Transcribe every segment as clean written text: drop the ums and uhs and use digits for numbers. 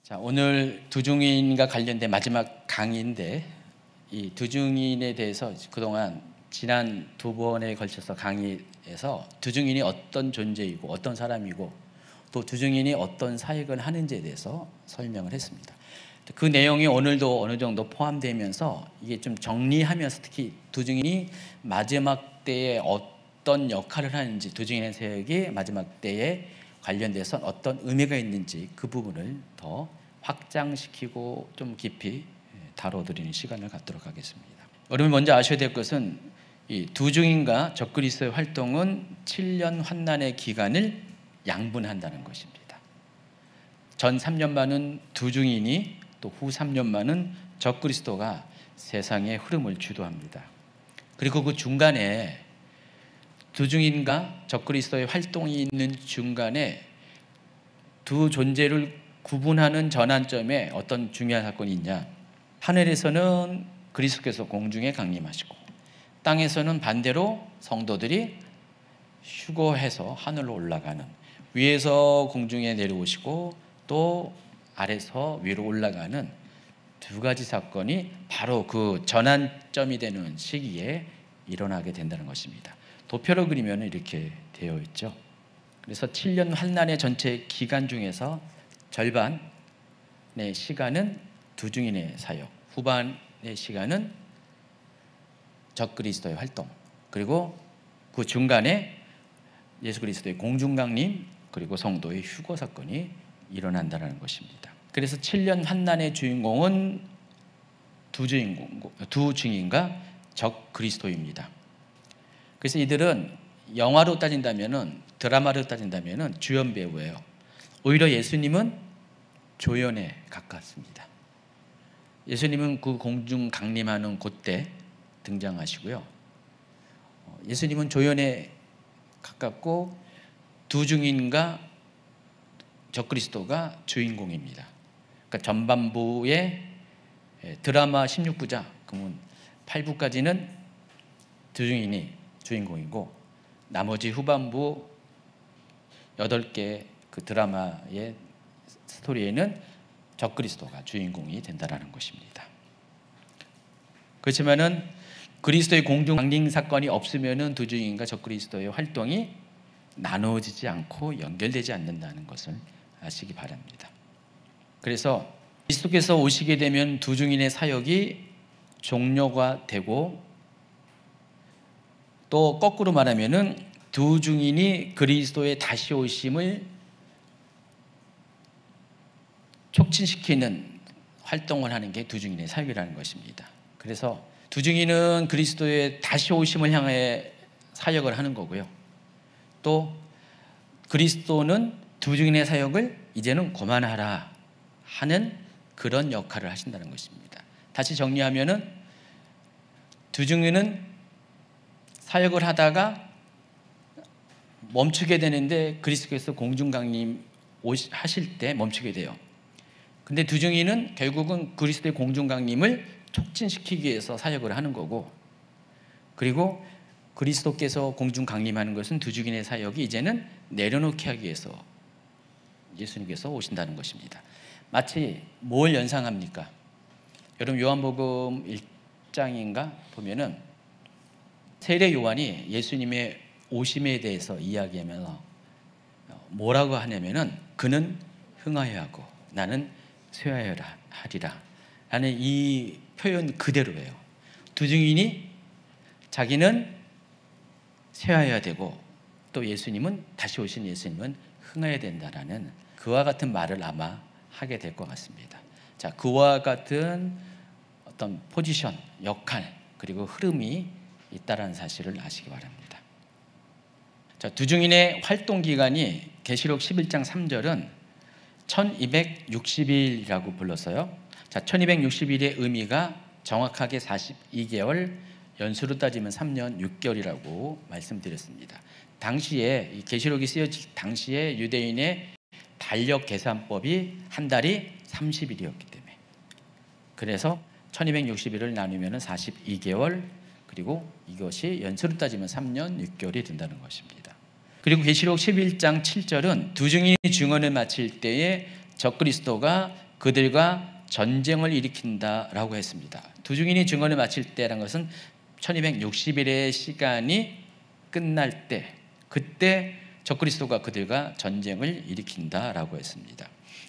자, 오늘 두중인과 관련된 마지막 강의인데, 이 두중인에 대해서 그동안 지난 두 번에 걸쳐서 강의에서 두중인이 어떤 존재이고 어떤 사람이고 또 두중인이 어떤 사역을 하는지에 대해서 설명을 했습니다. 그 내용이 오늘도 어느 정도 포함되면서 이게 좀 정리하면서 특히 두중인이 마지막 때에 어떤 역할을 하는지, 두중인의 사역이 마지막 때에 관련돼서 어떤 의미가 있는지 그 부분을 더 확장시키고 좀 깊이 다뤄드리는 시간을 갖도록 하겠습니다. 여러분 먼저 아셔야 될 것은 이 두중인과 적그리스도의 활동은 7년 환난의 기간을 양분한다는 것입니다. 전 3년만은 두중인이 또 후 3년만은 적그리스도가 세상의 흐름을 주도합니다. 그리고 그 중간에 두중인과 적그리스도의 활동이 있는 중간에 두 존재를 구분하는 전환점에 어떤 중요한 사건이 있냐? 하늘에서는 그리스도께서 공중에 강림하시고 땅에서는 반대로 성도들이 휴거해서 하늘로 올라가는, 위에서 공중에 내려오시고 또 아래서 위로 올라가는 두 가지 사건이 바로 그 전환점이 되는 시기에 일어나게 된다는 것입니다. 도표로 그리면 이렇게 되어 있죠. 그래서 7년 환난의 전체 기간 중에서 절반의 시간은 두중인의 사역, 후반의 시간은 적그리스도의 활동, 그리고 그 중간에 예수 그리스도의 공중강림, 그리고 성도의 휴거 사건이 일어난다는 것입니다. 그래서 7년 환난의 주인공은 두중인과 적그리스도입니다. 그래서 이들은 영화로 따진다면은, 드라마로 따진다면은 주연 배우예요. 오히려 예수님은 조연에 가깝습니다. 예수님은 그 공중 강림하는 그때 등장하시고요. 예수님은 조연에 가깝고 두중인과 적그리스도가 주인공입니다. 그러니까 전반부의 드라마 16부작, 그러면 8부까지는 두중인이 주인공이고 나머지 후반부 8개 그 드라마의 스토리에는 적그리스도가 주인공이 된다는 것입니다. 그렇지만은 그리스도의 공중 강림 사건이 없으면은 두중인과 적그리스도의 활동이 나누어지지 않고 연결되지 않는다는 것을 아시기 바랍니다. 그래서 그리스도께서 오시게 되면 두중인의 사역이 종료가 되고, 또 거꾸로 말하면은 두중인이 그리스도의 다시 오심을 촉진시키는 활동을 하는 게 두중인의 사역이라는 것입니다. 그래서 두중인은 그리스도의 다시 오심을 향해 사역을 하는 거고요. 또 그리스도는 두중인의 사역을 이제는 그만하라 하는 그런 역할을 하신다는 것입니다. 다시 정리하면은 두중인은 사역을 하다가 멈추게 되는데 그리스도께서 공중강림 하실 때 멈추게 돼요. 근데 두중인은 결국은 그리스도의 공중강림을 촉진시키기 위해서 사역을 하는 거고, 그리고 그리스도께서 공중강림하는 것은 두중인의 사역이 이제는 내려놓게 하기 위해서 예수님께서 오신다는 것입니다. 마치 뭘 연상합니까? 여러분 요한복음 1장인가 보면은 세례 요한이 예수님의 오심에 대해서 이야기하면서 뭐라고 하냐면은 그는 흥하여 하고 나는 쇠하여 하리라 라는 이 표현 그대로예요. 두중인이 자기는 쇠하여야 되고 또 예수님은, 다시 오신 예수님은 흥하여야 된다라는 그와 같은 말을 아마 하게 될 것 같습니다. 자, 그와 같은 어떤 포지션, 역할, 그리고 흐름이 있다라는 사실을 아시기 바랍니다. 자, 두중인의 활동 기간이 계시록 11장 3절은 1260일이라고 불렀어요. 자, 1260일의 의미가 정확하게 42개월, 연수로 따지면 3년 6개월이라고 말씀드렸습니다. 당시에 이 계시록이 쓰여질 당시에 유대인의 달력 계산법이 한 달이 30일이었기 때문에, 그래서 1260일을 나누면 42개월, 그리고 이것이 연수로 따지면 3년 6개월이 된다는 것입니다. 그리고 계시록 11장 7절은 두중인이 증언을 마칠 때에 적그리스도가 그들과 전쟁을 일으킨다라고 했습니다. 두 증인이 증언을 마칠 때라는 것은 1260일의 시간이 끝날 때, 그때 적그리스도가 그들과 전쟁을 일으킨다라고 했습니다.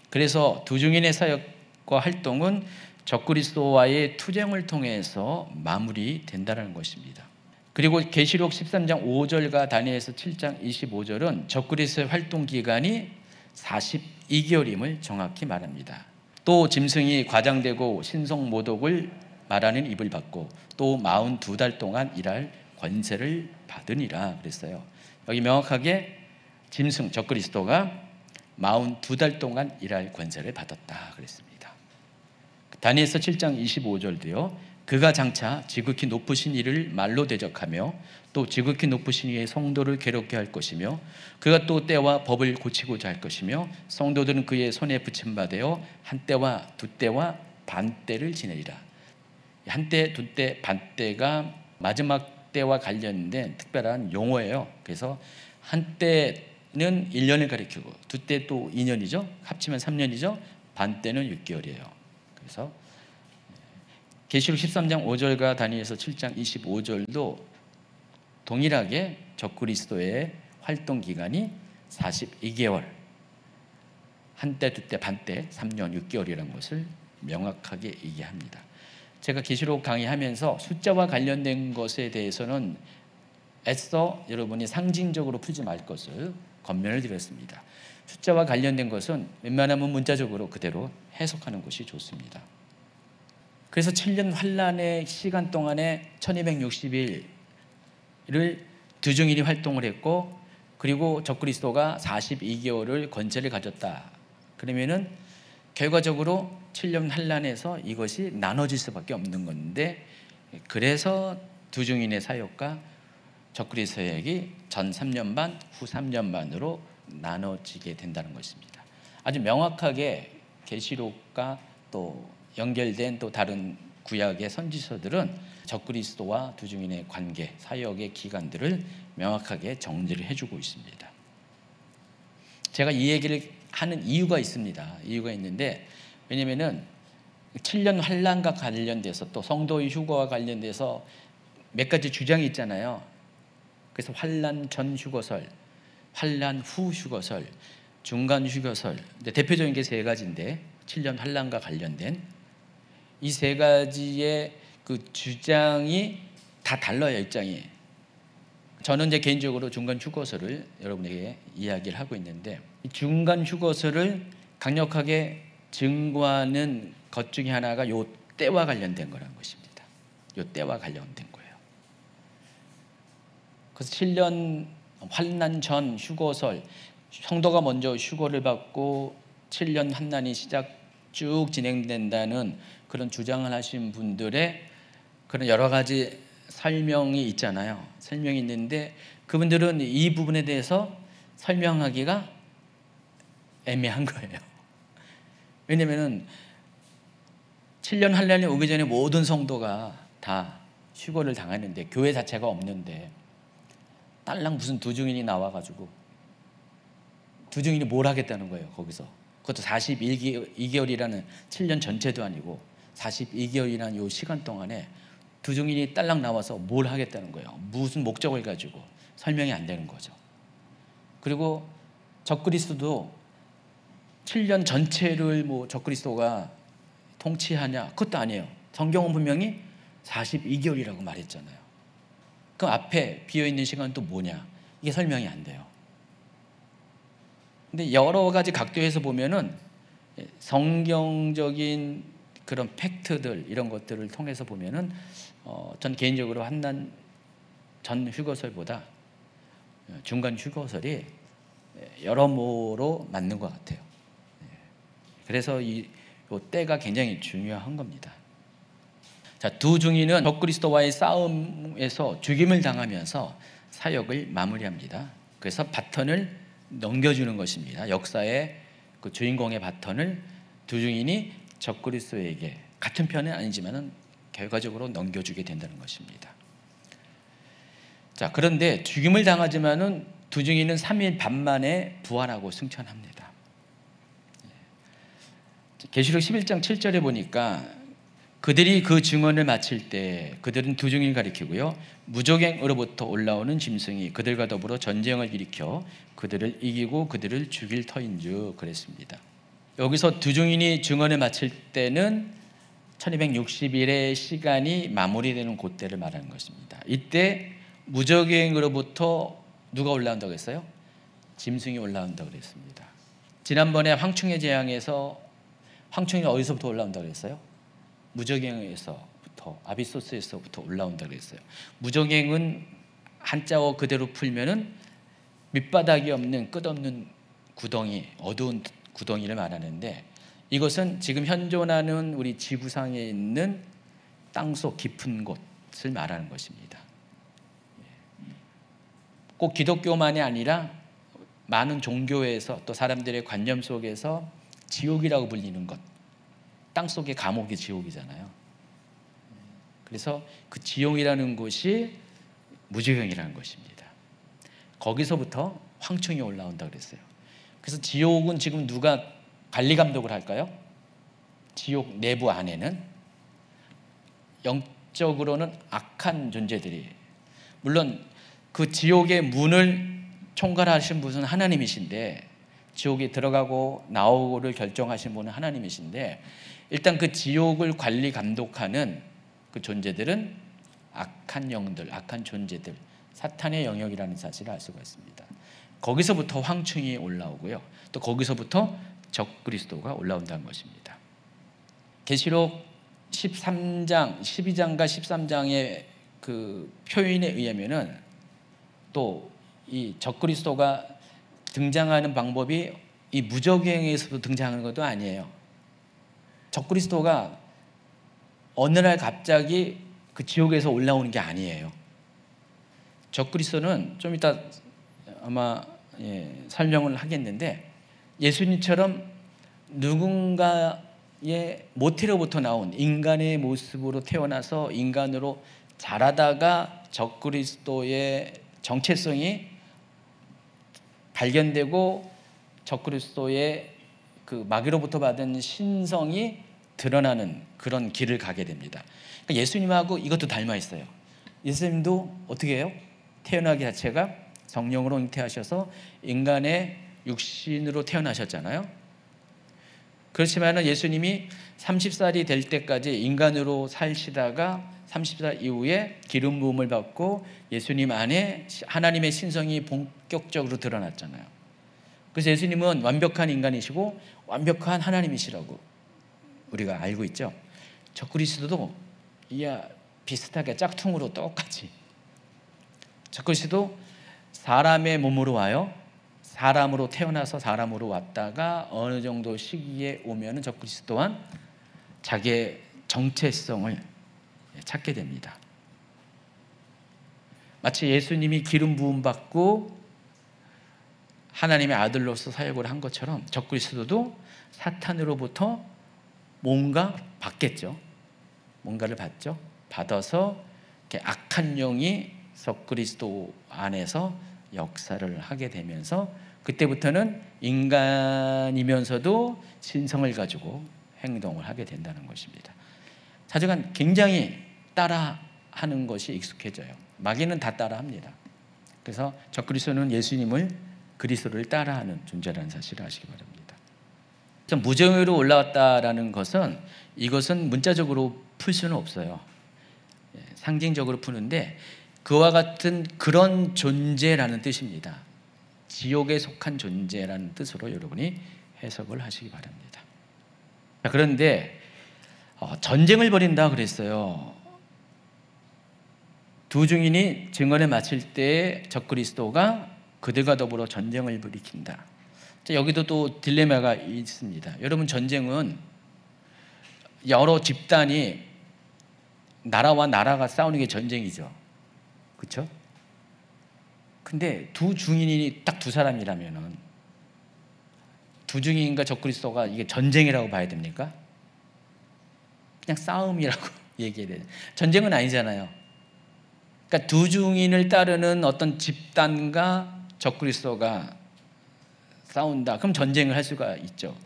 그래서 두 증인의 사역과 활동은 적그리스도와의 투쟁을 통해서 마무리된다는 것입니다. 그리고 계시록 13장 5절과 다니엘서 7장 25절은 적그리스도의 활동 기간이 42개월임을 정확히 말합니다. 또 짐승이 과장되고 신성모독을 말하는 입을 받고 또 42달 동안 일할 권세를 받으니라 그랬어요. 여기 명확하게 짐승 적그리스도가 42달 동안 일할 권세를 받았다 그랬습니다. 다니엘서 7장 25절도요. 그가 장차 지극히 높으신 이를 말로 대적하며 또 지극히 높으신 이의 성도를 괴롭게 할 것이며 그가 또 때와 법을 고치고자 할 것이며 성도들은 그의 손에 붙임받아 한 때와 두 때와 반 때를 지내리라. 한 때, 두 때, 반 때가 마지막 때와 관련된 특별한 용어예요. 그래서 한 때는 1년을 가리키고 두 때 또 2년이죠. 합치면 3년이죠. 반 때는 6개월이에요. 그래서 계시록 13장 5절과 다니엘서 7장 25절도 동일하게 적그리스도의 활동 기간이 42개월, 한때, 두때, 반때, 3년, 6개월이라는 것을 명확하게 얘기합니다. 제가 계시록 강의하면서 숫자와 관련된 것에 대해서는 애써 여러분이 상징적으로 풀지 말 것을 권면을 드렸습니다. 숫자와 관련된 것은 웬만하면 문자적으로 그대로 해석하는 것이 좋습니다. 그래서 7년 환란의 시간 동안에 1260일을 두 증인이 활동을 했고 그리고 적그리스도가 42개월을 권세를 가졌다. 그러면은 결과적으로 7년 환란에서 이것이 나눠질 수밖에 없는 건데 그래서 두 증인의 사역과 적그리스도의 사역이 전 3년 반, 후 3년 반으로 나눠지게 된다는 것입니다. 아주 명확하게 계시록과 또 연결된 또 다른 구약의 선지서들은 적그리스도와 두 증인의 관계, 사역의 기간들을 명확하게 정리를 해주고 있습니다. 제가 이 얘기를 하는 이유가 있습니다. 이유가 있는데 왜냐하면 7년 환란과 관련돼서 또 성도의 휴거와 관련돼서 몇 가지 주장이 있잖아요. 그래서 환란 전 휴거설, 환란 후 휴거설, 중간 휴거설. 대표적인 게 세 가지인데 7년 환란과 관련된 이 세 가지의 그 주장이 다 달라요, 입장이. 저는 이제 개인적으로 중간 휴거설을 여러분에게 이야기를 하고 있는데 이 중간 휴거설을 강력하게 증거하는 것 중에 하나가 요 때와 관련된 거라는 것입니다. 요 때와 관련된 거예요. 그래서 7년 환난 전 휴거설, 성도가 먼저 휴거를 받고 7년 환난이 쭉 진행된다는 그런 주장을 하신 분들의 그런 여러 가지 설명이 있잖아요. 설명이 있는데 그분들은 이 부분에 대해서 설명하기가 애매한 거예요. 왜냐하면 7년 환란이 오기 전에 모든 성도가 다 휴거를 당했는데 교회 자체가 없는데 딸랑 무슨 두 증인이 나와가지고 두 증인이 뭘 하겠다는 거예요. 거기서 그것도 42개월이라는 7년 전체도 아니고 42개월이라는 이 시간 동안에 두 증인이 딸랑 나와서 뭘 하겠다는 거예요. 무슨 목적을 가지고 설명이 안 되는 거죠. 그리고 적그리스도도 7년 전체를 뭐 적그리스도가 통치하냐? 그것도 아니에요. 성경은 분명히 42개월이라고 말했잖아요. 그 앞에 비어있는 시간은 또 뭐냐? 이게 설명이 안 돼요. 근데 여러 가지 각도에서 보면은 성경적인 그런 팩트들 이런 것들을 통해서 보면은 전 개인적으로 환난 전 휴거설보다 중간 휴거설이 여러모로 맞는 것 같아요. 그래서 이 때가 굉장히 중요한 겁니다. 자, 두 증인은 적그리스도와의 싸움에서 죽임을 당하면서 사역을 마무리합니다. 그래서 바턴을 넘겨주는 것입니다. 역사의 그 주인공의 바턴을 두 증인이 적그리스도에게 같은 편은 아니지만은 결과적으로 넘겨주게 된다는 것입니다. 자, 그런데 죽임을 당하지만은 두 증인은 3일 반 만에 부활하고 승천합니다. 계시록 11장 7절에 보니까 그들이 그 증언을 마칠 때 그들은 두 증인을 가리키고요, 무적행으로부터 올라오는 짐승이 그들과 더불어 전쟁을 일으켜 그들을 이기고 그들을 죽일 터인즉 그랬습니다. 여기서 두 증인이 증언을 마칠 때는 1260일의 시간이 마무리되는 그때를 말하는 것입니다. 이때 무적행으로부터 누가 올라온다고 했어요? 짐승이 올라온다고 그랬습니다. 지난번에 황충의 재앙에서 황충이 어디서부터 올라온다고 그랬어요? 무적행에서부터, 아비소스에서부터 올라온다고 그랬어요. 무적행은 한자어 그대로 풀면은 밑바닥이 없는 끝없는 구덩이, 어두운 구덩이를 말하는데, 이것은 지금 현존하는 우리 지구상에 있는 땅속 깊은 곳을 말하는 것입니다. 꼭 기독교만이 아니라 많은 종교에서 또 사람들의 관념 속에서 지옥이라고 불리는 것, 땅속의 감옥이 지옥이잖아요. 그래서 그 지옥이라는 곳이 무지경이라는 것입니다. 거기서부터 황충이 올라온다고 그랬어요. 그래서 지옥은 지금 누가 관리 감독을 할까요? 지옥 내부 안에는 영적으로는 악한 존재들이, 물론 그 지옥의 문을 총괄하신 분은 하나님이신데, 지옥에 들어가고 나오고를 결정하신 분은 하나님이신데, 일단 그 지옥을 관리 감독하는 그 존재들은 악한 영들, 악한 존재들, 사탄의 영역이라는 사실을 알 수가 있습니다. 거기서부터 황충이 올라오고요, 또 거기서부터 적그리스도가 올라온다는 것입니다. 계시록 13장, 12장과 13장의 그 표현에 의하면은 또 이 적그리스도가 등장하는 방법이 이 무적행에서도 등장하는 것도 아니에요. 적그리스도가 어느 날 갑자기 그 지옥에서 올라오는 게 아니에요. 적그리스도는 좀 이따 아마 설명을 하겠는데, 예수님처럼 누군가의 모태로부터 나온 인간의 모습으로 태어나서 인간으로 자라다가 적그리스도의 정체성이 발견되고 적그리스도의 그 마귀로부터 받은 신성이 드러나는 그런 길을 가게 됩니다. 그러니까 예수님하고 이것도 닮아 있어요. 예수님도 어떻게 해요? 태어나기 자체가 성령으로 잉태하셔서 인간의 육신으로 태어나셨잖아요. 그렇지만 예수님이 30살이 될 때까지 인간으로 사시다가 30살 이후에 기름 부음을 받고 예수님 안에 하나님의 신성이 본격적으로 드러났잖아요. 그래서 예수님은 완벽한 인간이시고 완벽한 하나님이시라고 우리가 알고 있죠. 적그리스도도 비슷하게 짝퉁으로 똑같이, 적그리스도 사람의 몸으로 와요. 사람으로 태어나서 사람으로 왔다가 어느 정도 시기에 오면은 적그리스도 또한 자기의 정체성을 찾게 됩니다. 마치 예수님이 기름 부음 받고 하나님의 아들로서 사역을 한 것처럼 적그리스도도 사탄으로부터 뭔가 받겠죠. 뭔가를 받죠. 받아서 악한 영이 적그리스도 안에서 역사를 하게 되면서 그때부터는 인간이면서도 신성을 가지고 행동을 하게 된다는 것입니다. 사실은 굉장히 따라하는 것이 익숙해져요. 마귀는 다 따라합니다. 그래서 적그리스도는 예수님을, 그리스도를 따라하는 존재라는 사실을 아시기 바랍니다. 무정의로 올라왔다라는 것은, 이것은 문자적으로 풀 수는 없어요. 상징적으로 푸는데 그와 같은 그런 존재라는 뜻입니다. 지옥에 속한 존재라는 뜻으로 여러분이 해석을 하시기 바랍니다. 그런데 전쟁을 벌인다 그랬어요. 두 증인이 증언을 마칠 때 적그리스도가 그들과 더불어 전쟁을 벌이킨다. 여기도 또 딜레마가 있습니다. 여러분, 전쟁은 여러 집단이, 나라와 나라가 싸우는 게 전쟁이죠. 그렇죠? 근데 두 증인이 딱 두 사람이라면은 두 증인과 적그리스도가 이게 전쟁이라고 봐야 됩니까? 그냥 싸움이라고 얘기해야 돼요. 전쟁은 아니잖아요. 그러니까 두 증인을 따르는 어떤 집단과 적그리스도가 싸운다. 그럼 전쟁을 할 수가 있죠.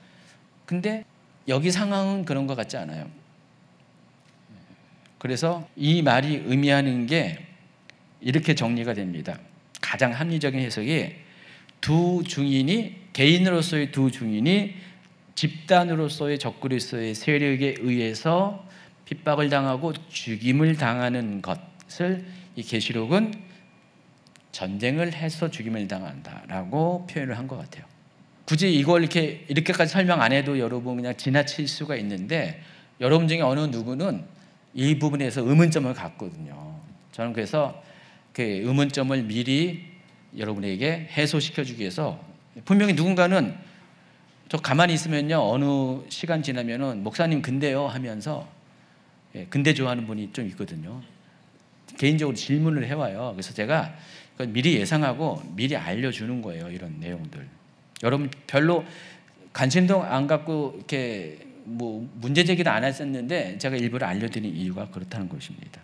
근데 여기 상황은 그런 것 같지 않아요. 그래서 이 말이 의미하는 게 이렇게 정리가 됩니다. 가장 합리적인 해석이 두 중인이, 개인으로서의 두 중인이 집단으로서의 적그리스도의 세력에 의해서 핍박을 당하고 죽임을 당하는 것을 이 계시록은 전쟁을 해서 죽임을 당한다라고 표현을 한 것 같아요. 굳이 이걸 이렇게까지 설명 안 해도 여러분 그냥 지나칠 수가 있는데, 여러분 중에 어느 누구는 이 부분에서 의문점을 갖거든요. 저는 그래서 그 의문점을 미리 여러분에게 해소시켜주기 위해서, 분명히 누군가는 저 가만히 있으면요 어느 시간 지나면은 목사님 근데요 하면서, 근데 좋아하는 분이 좀 있거든요. 개인적으로 질문을 해와요. 그래서 제가 미리 예상하고 미리 알려주는 거예요. 이런 내용들 여러분 별로 관심도 안 갖고 이렇게 뭐 문제 제기도 안 했었는데 제가 일부러 알려드린 이유가 그렇다는 것입니다.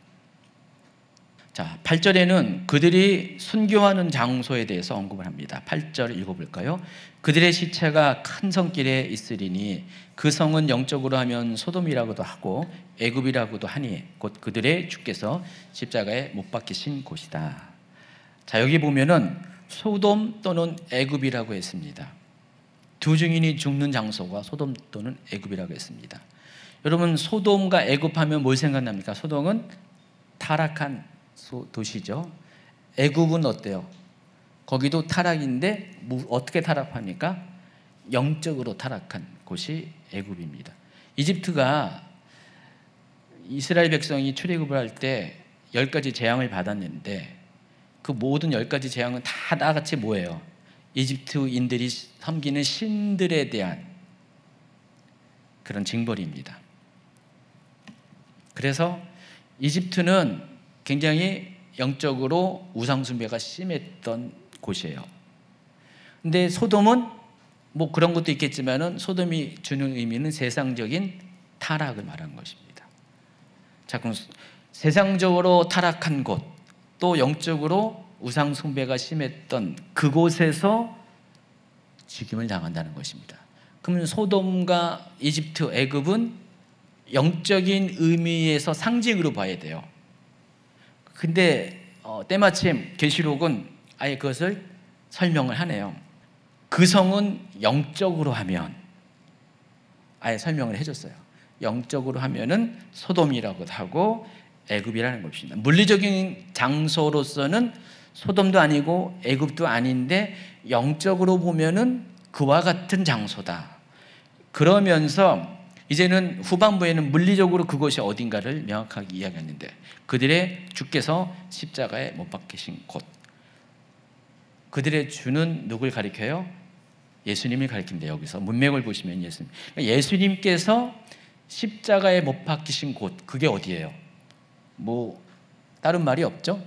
자, 8절에는 그들이 순교하는 장소에 대해서 언급을 합니다. 8절 읽어볼까요? 그들의 시체가 큰 성길에 있으리니 그 성은 영적으로 하면 소돔이라고도 하고 애굽이라고도 하니 곧 그들의 주께서 십자가에 못 박히신 곳이다. 자, 여기 보면은 소돔 또는 애굽이라고 했습니다. 두 증인이 죽는 장소가 소돔 또는 애굽이라고 했습니다. 여러분, 소돔과 애굽하면 뭘 생각납니까? 소돔은 타락한 도시죠. 애굽은 어때요? 거기도 타락인데 어떻게 타락합니까? 영적으로 타락한 곳이 애굽입니다. 이집트가 이스라엘 백성이 출애굽을 할 때 10가지 재앙을 받았는데 그 모든 10가지 재앙은 다 나같이 뭐예요? 이집트인들이 섬기는 신들에 대한 그런 징벌입니다. 그래서 이집트는 굉장히 영적으로 우상숭배가 심했던 곳이에요. 근데 소돔은 뭐 그런 것도 있겠지만은 소돔이 주는 의미는 세상적인 타락을 말하는 것입니다. 자, 그럼 세상적으로 타락한 곳, 또 영적으로 우상숭배가 심했던 그곳에서 죽임을 당한다는 것입니다. 그러면 소돔과 이집트, 애굽은 영적인 의미에서 상징으로 봐야 돼요. 근데 때마침 계시록은 아예 그것을 설명을 하네요. 그 성은 영적으로 하면, 아예 설명을 해줬어요. 영적으로 하면은 소돔이라고도 하고 애굽이라는 것입니다. 물리적인 장소로서는 소돔도 아니고 애굽도 아닌데 영적으로 보면은 그와 같은 장소다. 그러면서 이제는 후반부에는 물리적으로 그것이 어딘가를 명확하게 이야기했는데, 그들의 주께서 십자가에 못 박히신 곳, 그들의 주는 누굴 가리켜요? 예수님을 가리킵니다. 여기서 문맥을 보시면 예수님께서 십자가에 못 박히신 곳, 그게 어디예요? 뭐 다른 말이 없죠?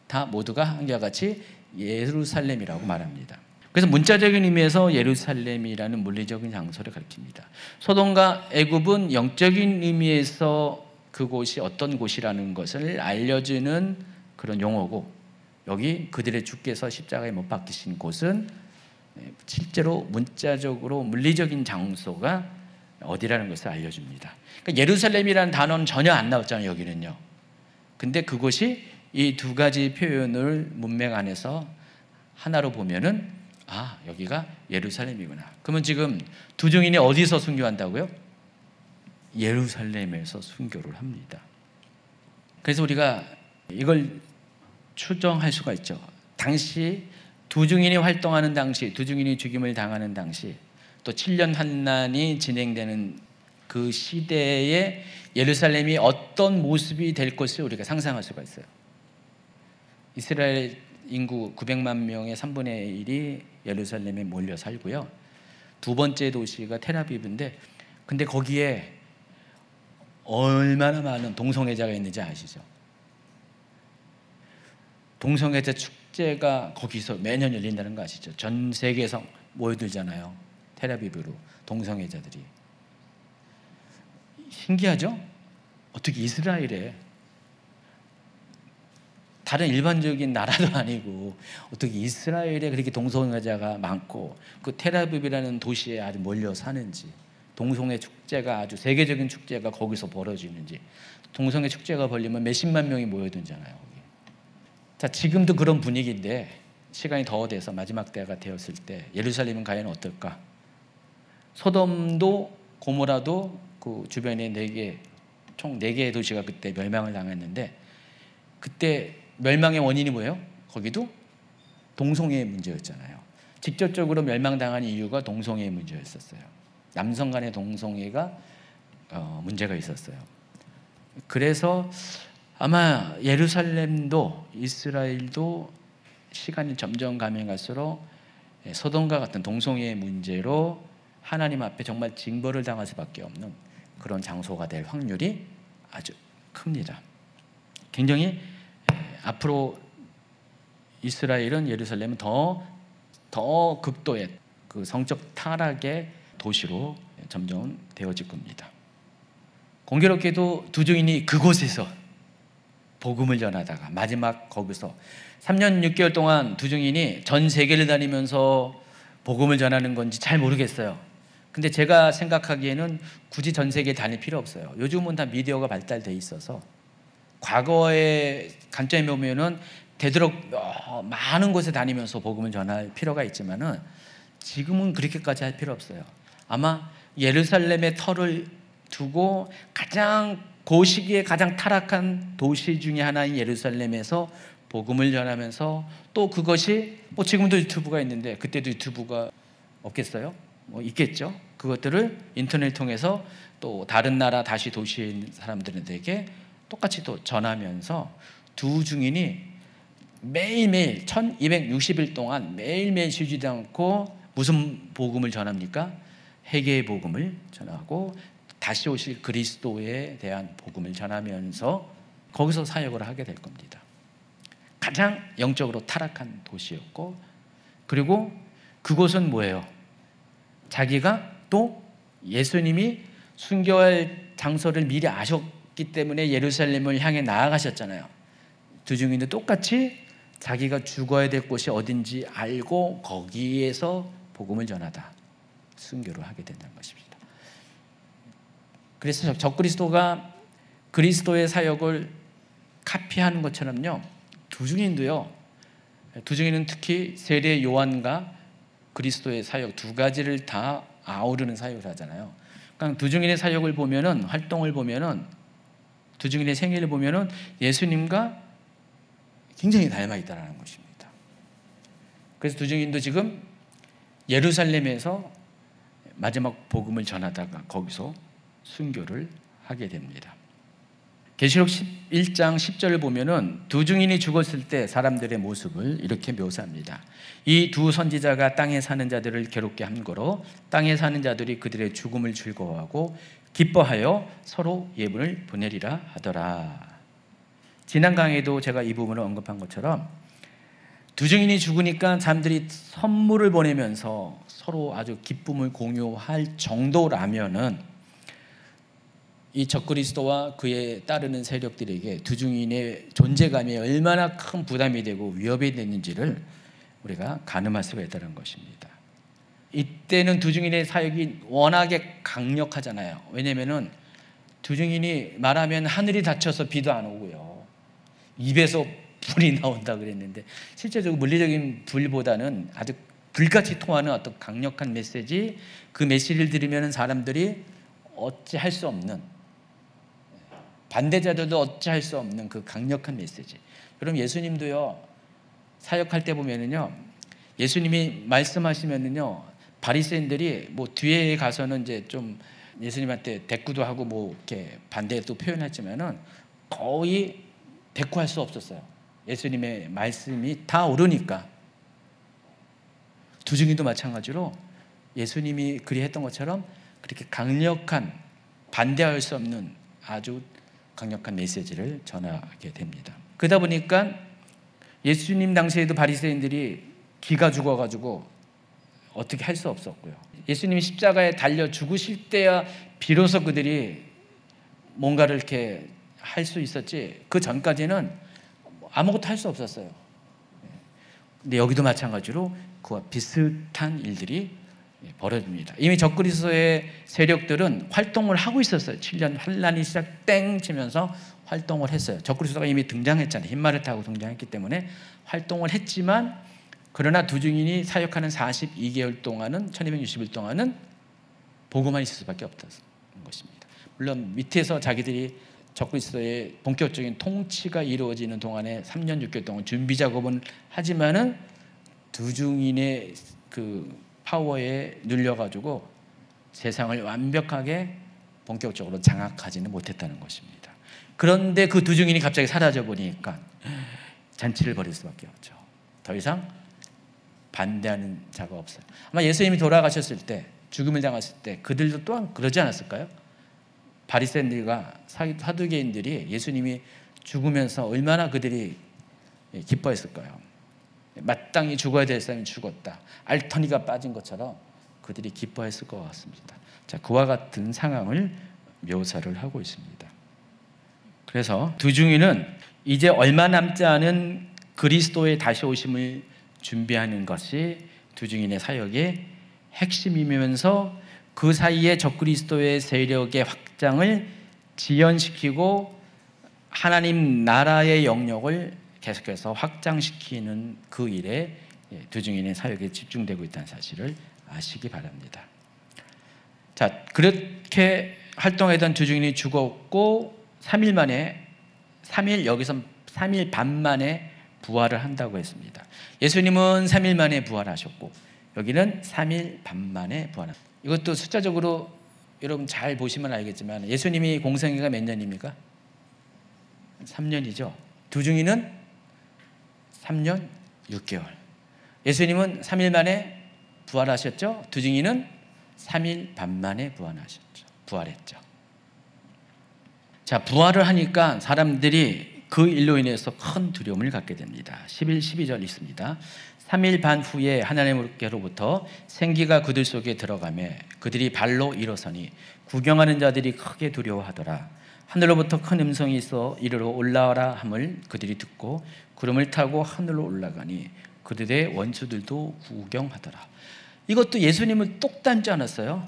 다 모두가 한결같이 예루살렘이라고 말합니다. 그래서 문자적인 의미에서 예루살렘이라는 물리적인 장소를 가리킵니다. 소돔과 애굽은 영적인 의미에서 그곳이 어떤 곳이라는 것을 알려주는 그런 용어고, 여기 그들의 주께서 십자가에 못 박히신 곳은 실제로 문자적으로 물리적인 장소가 어디라는 것을 알려줍니다. 그러니까 예루살렘이라는 단어는 전혀 안 나왔잖아요, 여기는요. 근데 그곳이 이 두 가지 표현을 문맥 안에서 하나로 보면은 여기가 예루살렘이구나. 그러면 지금 두 증인이 어디서 순교한다고요? 예루살렘에서 순교를 합니다. 그래서 우리가 이걸 추정할 수가 있죠. 당시 두 증인이 활동하는 당시, 두 증인이 죽임을 당하는 당시, 또 7년 환난이 진행되는 그 시대에 예루살렘이 어떤 모습이 될 것을 우리가 상상할 수가 있어요. 이스라엘 인구 900만 명의 3분의 1이 예루살렘에 몰려 살고요. 두 번째 도시가 텔아비브인데, 근데 거기에 얼마나 많은 동성애자가 있는지 아시죠? 동성애자 축제가 거기서 매년 열린다는 거 아시죠? 전 세계에서 모여들잖아요. 텔아비브로 동성애자들이. 신기하죠? 어떻게 이스라엘에, 다른 일반적인 나라도 아니고 어떻게 이스라엘에 그렇게 동성애자가 많고 그 텔아비브라는 도시에 아주 몰려 사는지, 동성애 축제가 아주 세계적인 축제가 거기서 벌어지는지. 동성애 축제가 벌리면 몇십만 명이 모여든잖아요. 거기. 자, 지금도 그런 분위기인데 시간이 더 돼서 마지막 때가 되었을 때 예루살렘은 과연 어떨까? 소돔도 고모라도 그 주변에 총 4개의 도시가 그때 멸망을 당했는데, 그때 멸망의 원인이 뭐예요? 거기도 동성애의 문제였잖아요. 직접적으로 멸망당한 이유가 동성애의 문제였었어요. 남성 간의 동성애가 문제가 있었어요. 그래서 아마 예루살렘도 이스라엘도 시간이 점점 가면 갈수록 소돔과 같은 동성애의 문제로 하나님 앞에 정말 징벌을 당할 수밖에 없는 그런 장소가 될 확률이 아주 큽니다. 굉장히 앞으로 이스라엘은 예루살렘은 더 극도의 그 성적 타락의 도시로 점점 되어질 겁니다. 공교롭게도 두 증인이 그곳에서 복음을 전하다가 마지막 거기서 3년 6개월 동안 두 증인이 전 세계를 다니면서 복음을 전하는 건지 잘 모르겠어요. 근데 제가 생각하기에는 굳이 전 세계에 다닐 필요 없어요. 요즘은 다 미디어가 발달돼 있어서 과거의 관점에 보면은 되도록 많은 곳에 다니면서 복음을 전할 필요가 있지만은 지금은 그렇게까지 할 필요 없어요. 아마 예루살렘의 터를 두고 그 시기에 가장 타락한 도시 중에 하나인 예루살렘에서 복음을 전하면서 또 그것이 지금도 유튜브가 있는데 그때도 유튜브가 없겠어요? 있겠죠. 그것들을 인터넷 통해서 또 다른 나라 다시 도시에 있는 사람들에게 똑같이 또 전하면서 두 증인이 매일매일 1260일 동안 매일매일 쉬지 않고 무슨 복음을 전합니까? 회개의 복음을 전하고 다시 오실 그리스도에 대한 복음을 전하면서 거기서 사역을 하게 될 겁니다. 가장 영적으로 타락한 도시였고, 그리고 그곳은 뭐예요? 자기가 또 예수님이 순교할 장소를 미리 아셨기 때문에 예루살렘을 향해 나아가셨잖아요. 두 증인도 똑같이 자기가 죽어야 될 곳이 어딘지 알고 거기에서 복음을 전하다 순교를 하게 된다는 것입니다. 그래서 적그리스도가 그리스도의 사역을 카피하는 것처럼요, 두 증인도요, 두 증인은 특히 세례 요한과 그리스도의 사역 두 가지를 다 아우르는 사역을 하잖아요. 그러니까 두 증인의 사역을 보면은, 활동을 보면은, 두 증인의 생애를 보면은 예수님과 굉장히 닮아 있다는 것입니다. 그래서 두 증인도 지금 예루살렘에서 마지막 복음을 전하다가 거기서 순교를 하게 됩니다. 계시록 11장 10절을 보면은 두 증인이 죽었을 때 사람들의 모습을 이렇게 묘사합니다. 이 두 선지자가 땅에 사는 자들을 괴롭게 함으로 땅에 사는 자들이 그들의 죽음을 즐거워하고 기뻐하여 서로 예분을 보내리라 하더라. 지난 강의에도 제가 이 부분을 언급한 것처럼 두 증인이 죽으니까 사람들이 선물을 보내면서 서로 아주 기쁨을 공유할 정도라면은 이 적그리스도와 그에 따르는 세력들에게 두 증인의 존재감이 얼마나 큰 부담이 되고 위협이 됐는지를 우리가 가늠할 수가 있다는 것입니다. 이때는 두 증인의 사역이 워낙에 강력하잖아요. 왜냐하면 두 증인이 말하면 하늘이 닫혀서 비도 안 오고요, 입에서 불이 나온다 그랬는데 실제적으로 물리적인 불보다는 아주 불같이 통하는 어떤 강력한 메시지, 그 메시지를 들으면 사람들이 어찌할 수 없는, 반대자들도 어찌할 수 없는 그 강력한 메시지. 그럼 예수님도요, 사역할 때 보면은요, 예수님이 말씀하시면은요, 바리새인들이 뒤에 가서는 이제 좀 예수님한테 대꾸도 하고 이렇게 반대도 표현했지만은 거의 대꾸할 수 없었어요. 예수님의 말씀이 다 옳으니까. 두 증인도 마찬가지로 예수님이 그리했던 것처럼 그렇게 강력한, 반대할 수 없는 아주 강력한 메시지를 전하게 됩니다. 그러다 보니까 예수님 당시에도 바리새인들이 기가 죽어가지고 어떻게 할 수 없었고요. 예수님이 십자가에 달려 죽으실 때야 비로소 그들이 뭔가를 이렇게 할 수 있었지, 그 전까지는 아무것도 할 수 없었어요. 근데 여기도 마찬가지로 그와 비슷한 일들이 벌어집니다. 이미 적그리스도의 세력들은 활동을 하고 있었어요. 7년 환란이 시작 땡 치면서 활동을 했어요. 적그리스도가 이미 등장했잖아요. 흰말을 타고 등장했기 때문에 활동을 했지만, 그러나 두 증인이 사역하는 42개월 동안은, 1260일 동안은 보고만 있을 수밖에 없다는 것입니다. 물론 밑에서 자기들이 적그리스도의 본격적인 통치가 이루어지는 동안에 3년 6개월 동안 준비 작업은 하지만은 두 증인의 그 파워에 눌려가지고 세상을 완벽하게 본격적으로 장악하지는 못했다는 것입니다. 그런데 그 두 증인이 갑자기 사라져 버리니까 잔치를 벌일 수밖에 없죠. 더 이상 반대하는 자가 없어요. 아마 예수님이 돌아가셨을 때, 죽음을 당했을 때 그들도 또한 그러지 않았을까요? 바리새인들과 사두개인들이 예수님이 죽으면서 얼마나 그들이 기뻐했을까요? 마땅히 죽어야 될 사람이 죽었다, 알터니가 빠진 것처럼 그들이 기뻐했을 것 같습니다. 자, 그와 같은 상황을 묘사를 하고 있습니다. 그래서 두 증인은 이제 얼마 남지 않은 그리스도의 다시 오심을 준비하는 것이 두 증인의 사역의 핵심이면서, 그 사이에 적그리스도의 세력의 확장을 지연시키고 하나님 나라의 영역을 계속해서 확장시키는 그 일에 두 증인의 사역에 집중되고 있다는 사실을 아시기 바랍니다. 자, 그렇게 활동하던 두 증인이 죽었고 3일 만에, 3일, 여기서 3일 반 만에 부활을 한다고 했습니다. 예수님은 3일 만에 부활하셨고 여기는 3일 반 만에 부활합니다. 이것도 숫자적으로 여러분 잘 보시면 알겠지만 예수님이 공생애가 몇 년입니까? 3년이죠. 두 증인은 3년 6개월. 예수님은 3일 만에 부활하셨죠. 두 증인은 3일 반 만에 부활했죠. 자, 부활을 하니까 사람들이 그 일로 인해서 큰 두려움을 갖게 됩니다. 11, 12절 있습니다. 3일 반 후에 하나님께로부터 생기가 그들 속에 들어가매 그들이 발로 일어서니 구경하는 자들이 크게 두려워하더라. 하늘로부터 큰 음성이 있어 이리로 올라와라 함을 그들이 듣고 구름을 타고 하늘로 올라가니 그들의 원수들도 구경하더라. 이것도 예수님을 똑 닮지 않았어요?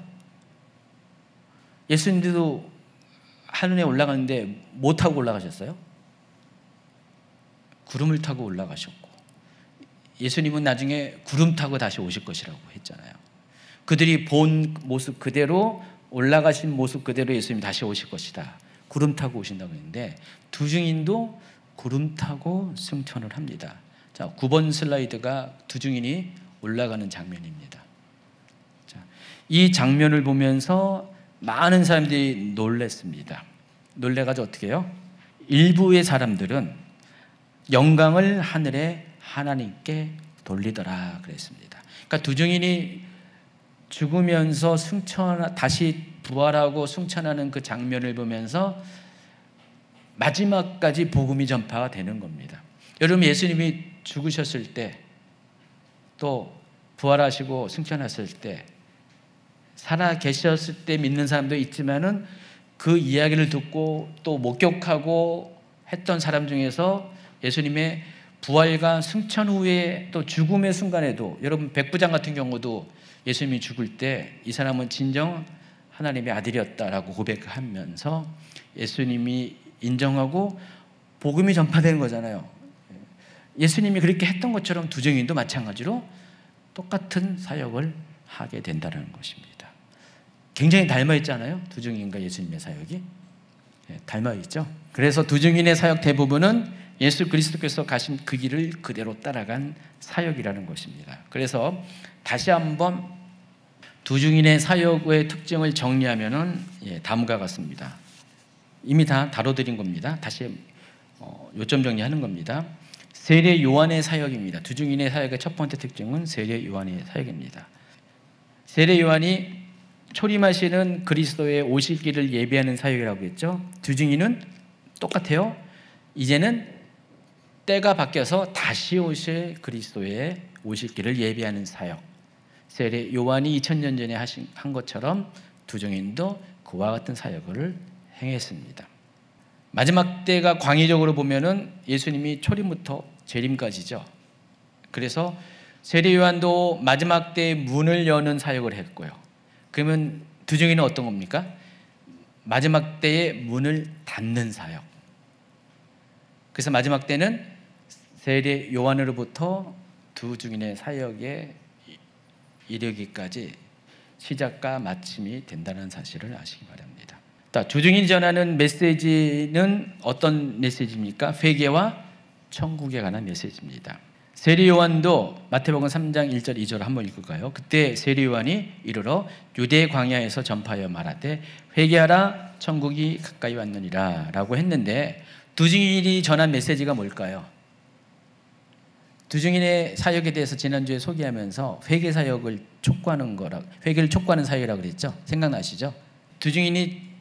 예수님도 하늘에 올라가는데 뭐 타고 올라가셨어요? 구름을 타고 올라가셨고, 예수님은 나중에 구름 타고 다시 오실 것이라고 했잖아요. 그들이 본 모습 그대로, 올라가신 모습 그대로 예수님이 다시 오실 것이다, 구름 타고 오신다고 했는데 두 증인도 구름 타고 승천을 합니다. 자, 9번 슬라이드가 두 증인이 올라가는 장면입니다. 자, 이 장면을 보면서 많은 사람들이 놀랐습니다. 놀래가지고 어떻게 해요? 일부의 사람들은 영광을 하늘에 하나님께 돌리더라 그랬습니다. 그러니까 두 증인이 죽으면서 다시 부활하고 승천하는 그 장면을 보면서 마지막까지 복음이 전파가 되는 겁니다. 여러분, 예수님이 죽으셨을 때, 또 부활하시고 승천하셨을 때, 살아 계셨을 때 믿는 사람도 있지만은 그 이야기를 듣고 또 목격하고 했던 사람 중에서 예수님의 부활과 승천 후에 또 죽음의 순간에도, 여러분 백부장 같은 경우도 예수님이 죽을 때 이 사람은 진정 하나님의 아들이었다라고 고백하면서 예수님이 인정하고 복음이 전파되는 거잖아요. 예수님이 그렇게 했던 것처럼 두 증인도 마찬가지로 똑같은 사역을 하게 된다는 것입니다. 굉장히 닮아있잖아요. 두 증인과 예수님의 사역이 닮아있죠. 그래서 두 증인의 사역 대부분은 예수 그리스도께서 가신 그 길을 그대로 따라간 사역이라는 것입니다. 그래서 다시 한번 두 증인의 사역의 특징을 정리하면은 다음과 같습니다. 이미 다 다뤄드린 겁니다. 다시 요점 정리하는 겁니다. 세례 요한의 사역입니다. 두 증인의 사역의 첫 번째 특징은 세례 요한의 사역입니다. 세례 요한이 초림하시는 그리스도의 오실 길을 예비하는 사역이라고 했죠. 두 증인은 똑같아요. 이제는 때가 바뀌어서 다시 오실 그리스도의 오실 길을 예비하는 사역. 세례 요한이 2000년 전에 한 것처럼 두 증인도 그와 같은 사역을 행했습니다. 마지막 때가 광의적으로 보면은 예수님이 초림부터 재림까지죠. 그래서 세례 요한도 마지막 때의 문을 여는 사역을 했고요. 그러면 두중이는 어떤 겁니까? 마지막 때의 문을 닫는 사역. 그래서 마지막 때는 세례 요한으로부터 두중인의 사역에 이르기까지 시작과 마침이 된다는 사실을 아시기 바랍니다. 두중인이 전하는 메시지는 어떤 메시지입니까? 회개와 천국에 관한 메시지입니다. 세례 요한도 마태복음 3장 1절 2절 한번 읽을까요? 그때 세례 요한이 이르러 유대 광야에서 전파하여 말하되 회개하라 천국이 가까이 왔느니라 라고 했는데, 두중인이 전한 메시지가 뭘까요? 두중인의 사역에 대해서 지난주에 소개하면서 회개 사역을 촉구하는 거라, 회개를 촉구하는 사역이라고 그랬죠? 생각나시죠? 두중인이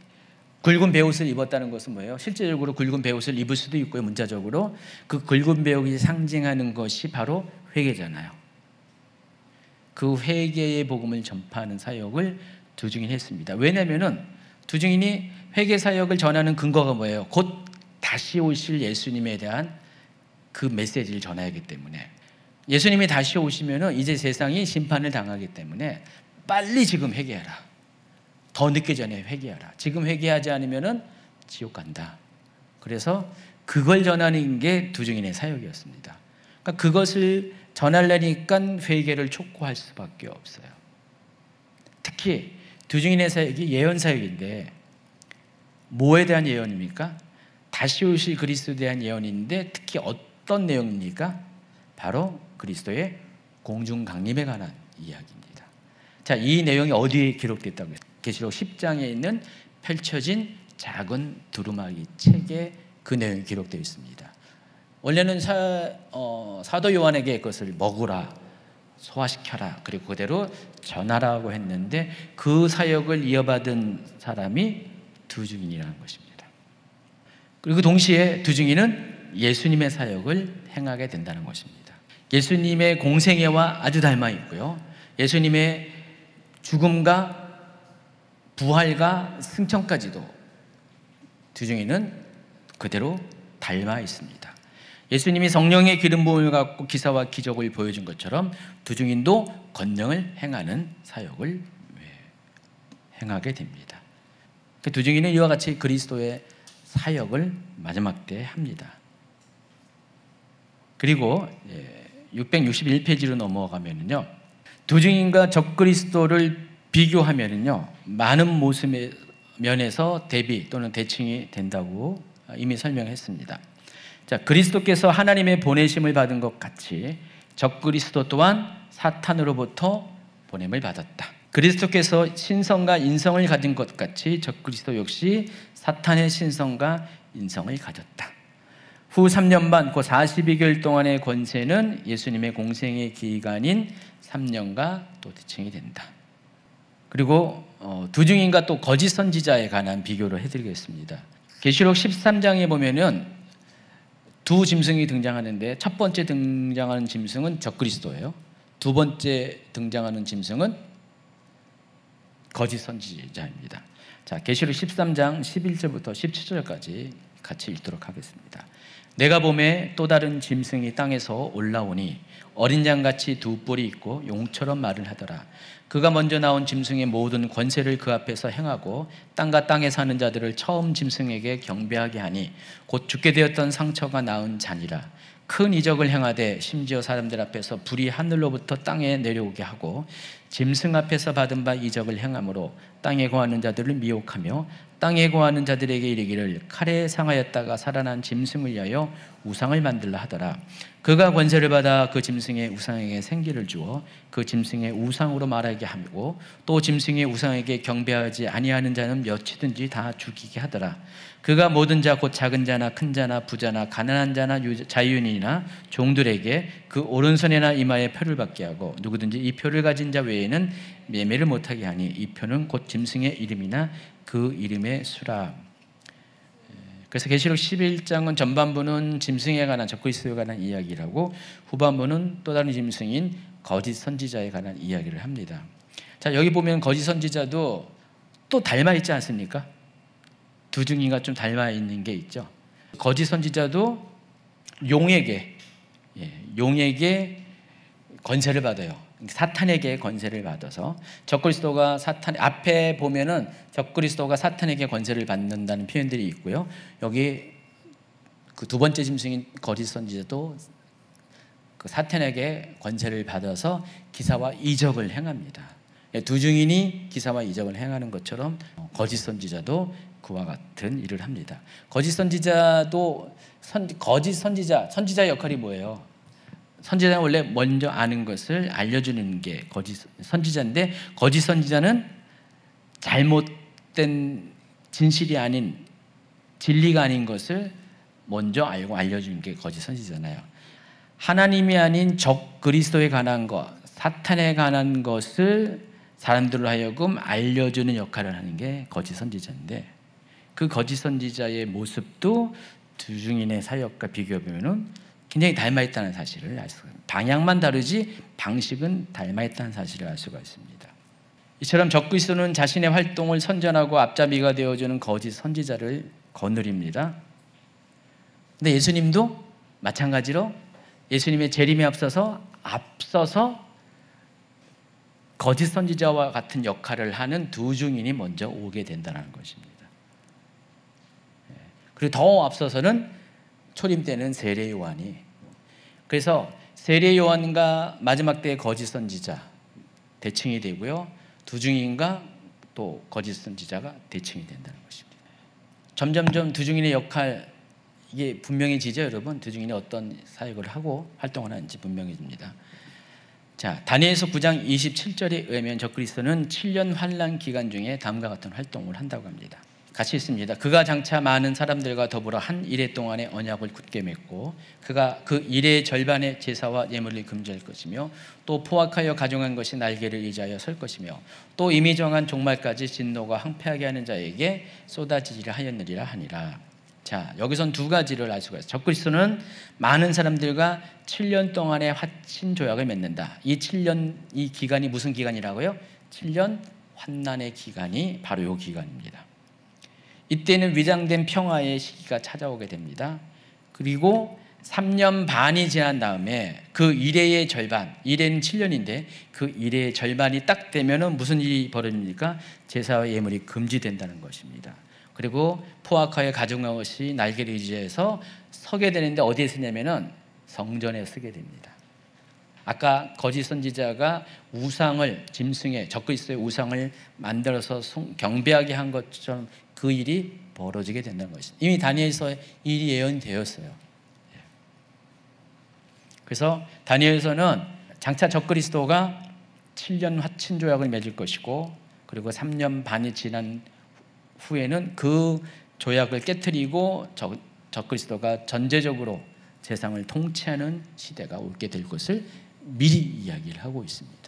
굵은 베옷을 입었다는 것은 뭐예요? 실제적으로 굵은 베옷을 입을 수도 있고요. 문자적으로 그 굵은 베옷이 상징하는 것이 바로 회개잖아요. 그 회개의 복음을 전파하는 사역을 두중인이 했습니다. 왜냐하면 두중인이 회개 사역을 전하는 근거가 뭐예요? 곧 다시 오실 예수님에 대한 그 메시지를 전해야 하기 때문에, 예수님이 다시 오시면 이제 세상이 심판을 당하기 때문에 빨리 지금 회개하라. 더 늦기 전에 회개하라. 지금 회개하지 않으면 지옥 간다. 그래서 그걸 전하는 게 두중인의 사역이었습니다. 그러니까 그것을 전하려니까 회개를 촉구할 수밖에 없어요. 특히 두중인의 사역이 예언 사역인데 뭐에 대한 예언입니까? 다시 오실 그리스도에 대한 예언인데 특히 어떤 내용입니까? 바로 그리스도의 공중 강림에 관한 이야기입니다. 자, 이 내용이 어디에 기록됐다고요? 계시록 10장에 있는 펼쳐진 작은 두루마리 책에 그 내용이 기록되어 있습니다. 원래는 사도 요한에게 그것을 먹으라, 소화시켜라, 그리고 그대로 전하라고 했는데 그 사역을 이어받은 사람이 두중인이라는 것입니다. 그리고 동시에 두중인은 예수님의 사역을 행하게 된다는 것입니다. 예수님의 공생애와 아주 닮아 있고요. 예수님의 죽음과 부활과 승천까지도 두중인은 그대로 닮아 있습니다. 예수님이 성령의 기름 부음을 갖고 기사와 기적을 보여준 것처럼 두중인도 권능을 행하는 사역을 행하게 됩니다. 두중인은 이와 같이 그리스도의 사역을 마지막 때 합니다. 그리고 661페이지로 넘어가면요, 두중인과 적그리스도를 비교하면은요, 많은 모습의 면에서 대비 또는 대칭이 된다고 이미 설명했습니다. 자, 그리스도께서 하나님의 보내심을 받은 것 같이 적그리스도 또한 사탄으로부터 보냄을 받았다. 그리스도께서 신성과 인성을 가진 것 같이 적그리스도 역시 사탄의 신성과 인성을 가졌다. 후 3년 반, 그 42개월 동안의 권세는 예수님의 공생의 기간인 3년과 또 대칭이 된다. 그리고 두중인과 또 거짓 선지자에 관한 비교를 해드리겠습니다. 계시록 13장에 보면은 두 짐승이 등장하는데 첫 번째 등장하는 짐승은 적그리스도예요. 두 번째 등장하는 짐승은 거짓 선지자입니다. 자, 계시록 13장 11절부터 17절까지 같이 읽도록 하겠습니다. 내가 보매 또 다른 짐승이 땅에서 올라오니 어린 양같이 두 뿔이 있고 용처럼 말을 하더라. 그가 먼저 나온 짐승의 모든 권세를 그 앞에서 행하고 땅과 땅에 사는 자들을 처음 짐승에게 경배하게 하니 곧 죽게 되었던 상처가 나은 자니라. 큰 이적을 행하되 심지어 사람들 앞에서 불이 하늘로부터 땅에 내려오게 하고 짐승 앞에서 받은 바 이적을 행함으로 땅에 거하는 자들을 미혹하며 땅에 거하는 자들에게 이르기를 칼에 상하였다가 살아난 짐승을 위하여 우상을 만들라 하더라. 그가 권세를 받아 그 짐승의 우상에게 생기를 주어 그 짐승의 우상으로 말하게 하고 또 짐승의 우상에게 경배하지 아니하는 자는 몇이든지 다 죽이게 하더라. 그가 모든 자 곧 작은 자나 큰 자나 부자나 가난한 자나 자유인이나 종들에게 그 오른손이나 이마에 표를 받게 하고 누구든지 이 표를 가진 자 외에는 매매를 못하게 하니 이 표는 곧 짐승의 이름이나 그 이름의 수라. 그래서 계시록 11장은 전반부는 짐승에 관한 적그리스도에 관한 이야기라고 후반부는 또 다른 짐승인 거짓 선지자에 관한 이야기를 합니다. 자, 여기 보면 거짓 선지자도 또 닮아 있지 않습니까? 두중인과 좀 닮아 있는 게 있죠. 거짓 선지자도 용에게 권세를 받아요. 사탄에게 권세를 받아서 적그리스도가 사탄 앞에 보면은 적그리스도가 사탄에게 권세를 받는다는 표현들이 있고요. 여기 그 두 번째 짐승인 거짓 선지자도 그 사탄에게 권세를 받아서 기사와 이적을 행합니다. 두 증인이 기사와 이적을 행하는 것처럼 거짓 선지자도 그와 같은 일을 합니다. 거짓 선지자도 거짓 선지자의 역할이 뭐예요? 선지자는 원래 먼저 아는 것을 알려주는 게 거짓 선지자인데, 거짓 선지자는 잘못된 진실이 아닌, 진리가 아닌 것을 먼저 알고 알려주는 게 거짓 선지자잖아요. 하나님이 아닌 적 그리스도에 관한 것, 사탄에 관한 것을 사람들로 하여금 알려주는 역할을 하는 게 거짓 선지자인데, 그 거짓 선지자의 모습도 두 증인의 사역과 비교해보면 굉장히 닮아있다는 사실을 알 수가 있습니다. 방향만 다르지 방식은 닮아있다는 사실을 알 수가 있습니다. 이처럼 적그리스도는 자신의 활동을 선전하고 앞잡이가 되어주는 거짓 선지자를 거느립니다. 근데 예수님도 마찬가지로 예수님의 재림에 앞서서 거짓 선지자와 같은 역할을 하는 두 증인이 먼저 오게 된다는 것입니다. 그리고 더 앞서서는 초림 때는 세례 요한이, 그래서 세례 요한과 마지막 때의 거짓 선지자 대칭이 되고요, 두 증인과 또 거짓 선지자가 대칭이 된다는 것입니다. 점점점 두 증인의 역할, 이게 분명해지죠, 여러분? 두 증인이 어떤 사역을 하고 활동을 하는지 분명해집니다. 자, 다니엘서 9장 27절에 의하면 적그리스도는 7년 환난 기간 중에 다음과 같은 활동을 한다고 합니다. 같이 있습니다. 그가 장차 많은 사람들과 더불어 한 이레 동안의 언약을 굳게 맺고 그가 그 이레의 절반의 제사와 예물을 금지할 것이며 또 포악하여 가정한 것이 날개를 의지하여 설 것이며 또 이미 정한 종말까지 진노가 항폐하게 하는 자에게 쏟아지리라 하였느니라 하니라. 자, 여기선 두 가지를 알 수가 있어요. 적그리스도는 많은 사람들과 7년 동안의 화친 조약을 맺는다. 이 7년, 이 기간이 무슨 기간이라고요? 7년 환난의 기간이 바로 이 기간입니다. 이때는 위장된 평화의 시기가 찾아오게 됩니다. 그리고 3년 반이 지난 다음에 그 이레의 절반, 이레는 7년인데 그 이레의 절반이 딱 되면은 무슨 일이 벌어집니까? 제사와 예물이 금지된다는 것입니다. 그리고 포악하여 가정한 것이 날개를 의지해서 서게 되는데 어디에 쓰냐면은 성전에 쓰게 됩니다. 아까 거짓 선지자가 우상을, 짐승의 적그리스도의 우상을 만들어서 경배하게 한 것처럼 그 일이 벌어지게 된다는 것입니다. 이미 다니엘서에 일이 예언되었어요. 그래서 다니엘서는 장차 적그리스도가 7년 화친 조약을 맺을 것이고 그리고 3년 반이 지난 후에는 그 조약을 깨트리고 적그리스도가 전제적으로 세상을 통치하는 시대가 오게 될 것을 미리 이야기를 하고 있습니다.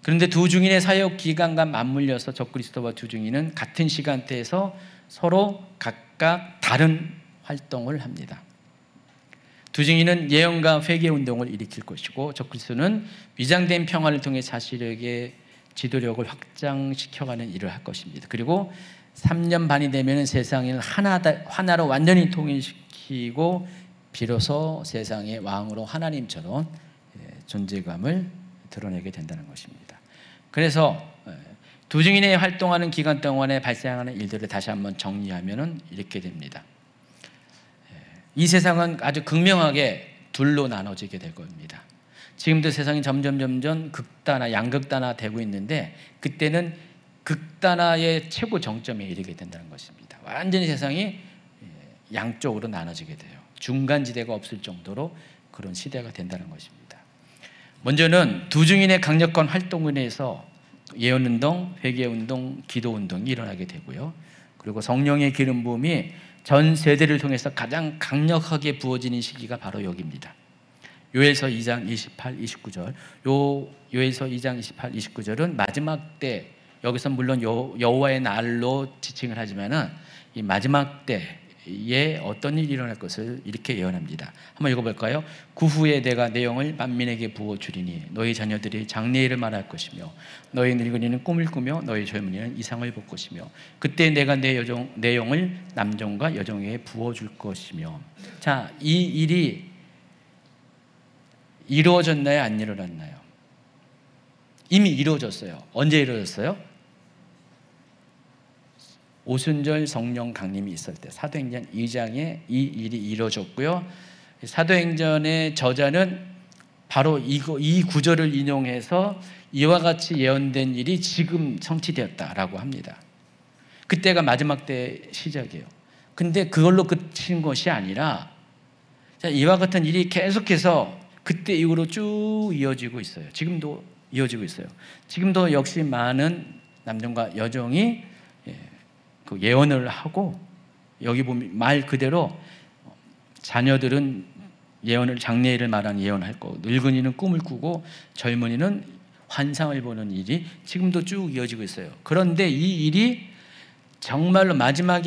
그런데 두 증인의 사역 기간과 맞물려서 적그리스도와 두 증인은 같은 시간대에서 서로 각각 다른 활동을 합니다. 두 증인은 예언과 회개 운동을 일으킬 것이고 적그리스도는 위장된 평화를 통해 자신에게 지도력을 확장시켜가는 일을 할 것입니다. 그리고 3년 반이 되면 세상을 하나로 완전히 통일시키고 비로소 세상의 왕으로 하나님처럼 존재감을 드러내게 된다는 것입니다. 그래서 두 증인이 활동하는 기간 동안에 발생하는 일들을 다시 한번 정리하면 이렇게 됩니다. 이 세상은 아주 극명하게 둘로 나눠지게 될 겁니다. 지금도 세상이 점점 극단화, 양극단화 되고 있는데 그때는 극단화의 최고 정점에 이르게 된다는 것입니다. 완전히 세상이 양쪽으로 나눠지게 돼요. 중간지대가 없을 정도로 그런 시대가 된다는 것입니다. 먼저는 두 증인의 강력한 활동으로 인해서 예언운동, 회개운동, 기도운동이 일어나게 되고요. 그리고 성령의 기름 부음이 전 세대를 통해서 가장 강력하게 부어지는 시기가 바로 여기입니다. 요엘서 2장 28, 29절. 요엘서 2장 28, 29절은 마지막 때, 여기서 물론 여호와의 날로 지칭을 하지만은 이 마지막 때에 어떤 일이 일어날 것을 이렇게 예언합니다. 한번 읽어볼까요? 그 후에 내가 내 영을 만민에게 부어주리니 너희 자녀들이 장래일을 말할 것이며 너희 늙은이는 꿈을 꾸며 너희 젊은이는 이상을 볼 것이며 그때 내가 내 영을 남종과 여종에게 부어줄 것이며. 자, 이 일이 이루어졌나요? 안 이루어졌나요? 이미 이루어졌어요. 언제 이루어졌어요? 오순절 성령 강림이 있을 때 사도행전 2장에 이 일이 이루어졌고요. 사도행전의 저자는 바로 이 구절을 인용해서 이와 같이 예언된 일이 지금 성취되었다라고 합니다. 그때가 마지막 때 시작이에요. 근데 그걸로 그친 것이 아니라 이와 같은 일이 계속해서 그때 이후로 쭉 이어지고 있어요. 지금도 이어지고 있어요. 지금도 역시 많은 남종과 여종이 그 예언을 하고, 여기 보면 말 그대로 자녀들은 예언을, 장래일을 말하는 예언을 할 거고, 늙은이는 꿈을 꾸고 젊은이는 환상을 보는 일이 지금도 쭉 이어지고 있어요. 그런데 이 일이 정말로 마지막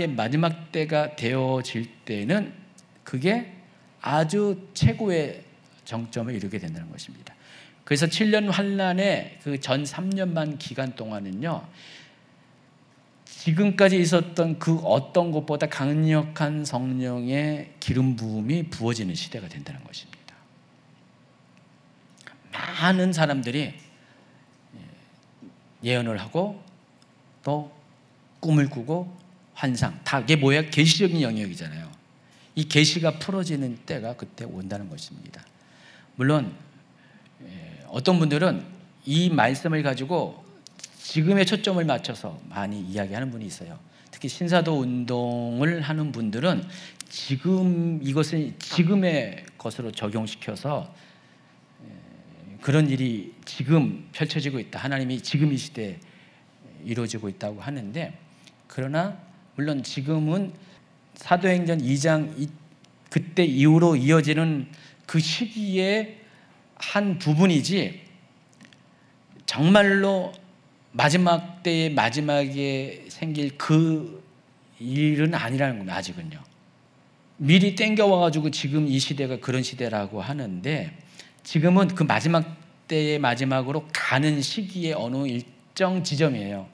때가 되어질 때는 그게 아주 최고의 정점을 이루게 된다는 것입니다. 그래서 7년 환란의 그 전 3년 반 기간 동안은요, 지금까지 있었던 그 어떤 것보다 강력한 성령의 기름 부음이 부어지는 시대가 된다는 것입니다. 많은 사람들이 예언을 하고 또 꿈을 꾸고 환상, 다 이게 뭐야? 계시적인 영역이잖아요. 이 계시가 풀어지는 때가 그때 온다는 것입니다. 물론 어떤 분들은 이 말씀을 가지고 지금의 초점을 맞춰서 많이 이야기하는 분이 있어요. 특히 신사도 운동을 하는 분들은 이것을 지금의 것으로 적용시켜서 그런 일이 지금 펼쳐지고 있다, 하나님이 지금 이 시대에 이루어지고 있다고 하는데, 그러나 물론 지금은 사도행전 2장 그때 이후로 이어지는 그 시기의 한 부분이지 정말로 마지막 때의 마지막에 생길 그 일은 아니라는 겁니다. 아직은요. 미리 땡겨와가지고 지금 이 시대가 그런 시대라고 하는데, 지금은 그 마지막 때의 마지막으로 가는 시기의 어느 일정 지점이에요.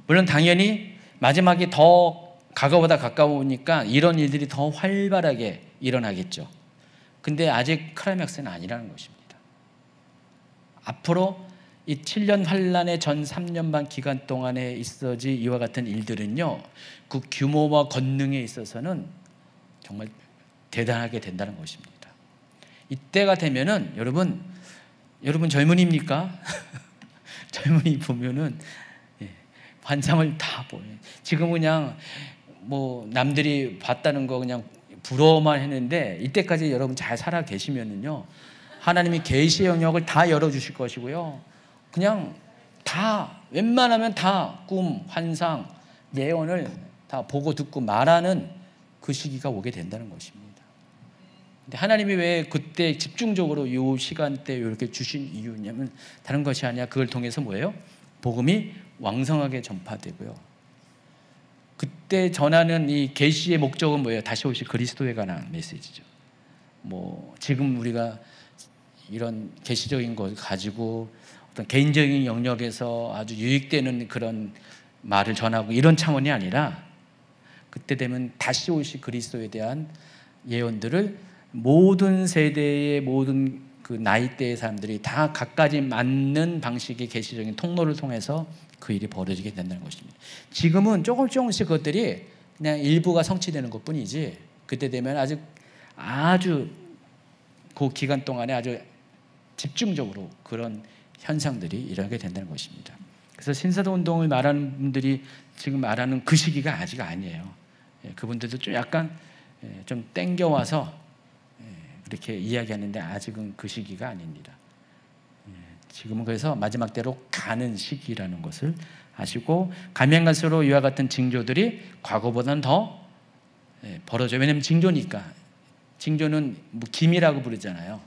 물론 당연히 마지막이 더 가까우니까 이런 일들이 더 활발하게 일어나겠죠. 근데 아직 클라이맥스는 아니라는 것입니다. 앞으로 이 7년 환란의 전 3년 반 기간 동안에 있어질 이와 같은 일들은요, 그 규모와 권능에 있어서는 정말 대단하게 된다는 것입니다. 이때가 되면은 여러분 젊은이입니까? 젊은이 보면은 환상을 다 보여요. 지금 그냥 뭐 남들이 봤다는 거 그냥 부러워만 했는데, 이때까지 여러분 잘 살아 계시면은요, 하나님이 계시의 영역을 다 열어주실 것이고요. 그냥 다 웬만하면 다 꿈, 환상, 예언을 다 보고 듣고 말하는 그 시기가 오게 된다는 것입니다. 근데 하나님이 왜 그때 집중적으로 이 시간대 이렇게 주신 이유냐면 다른 것이 아니라 그걸 통해서 뭐예요? 복음이 왕성하게 전파되고요. 그때 전하는 이 계시의 목적은 뭐예요? 다시 오실 그리스도에 관한 메시지죠. 뭐 지금 우리가 이런 계시적인 걸 가지고 어떤 개인적인 영역에서 아주 유익되는 그런 말을 전하고 이런 차원이 아니라, 그때 되면 다시 오실 그리스도에 대한 예언들을 모든 세대의 모든 그 나이대의 사람들이 다 각가지 맞는 방식의 계시적인 통로를 통해서 그 일이 벌어지게 된다는 것입니다. 지금은 조금씩 그것들이 그냥 일부가 성취되는 것뿐이지, 그때 되면 아주 그 기간 동안에 아주 집중적으로 그런 현상들이 일어나게 된다는 것입니다. 그래서 신사도 운동을 말하는 분들이 지금 말하는 그 시기가 아직 아니에요. 그분들도 좀 약간 좀 땡겨와서 그렇게 이야기하는데 아직은 그 시기가 아닙니다. 지금은 그래서 마지막 때로 가는 시기라는 것을 아시고, 가면 갈수록 이와 같은 징조들이 과거보다는 더 벌어져요. 왜냐하면 징조니까. 징조는 뭐 기미라고 부르잖아요.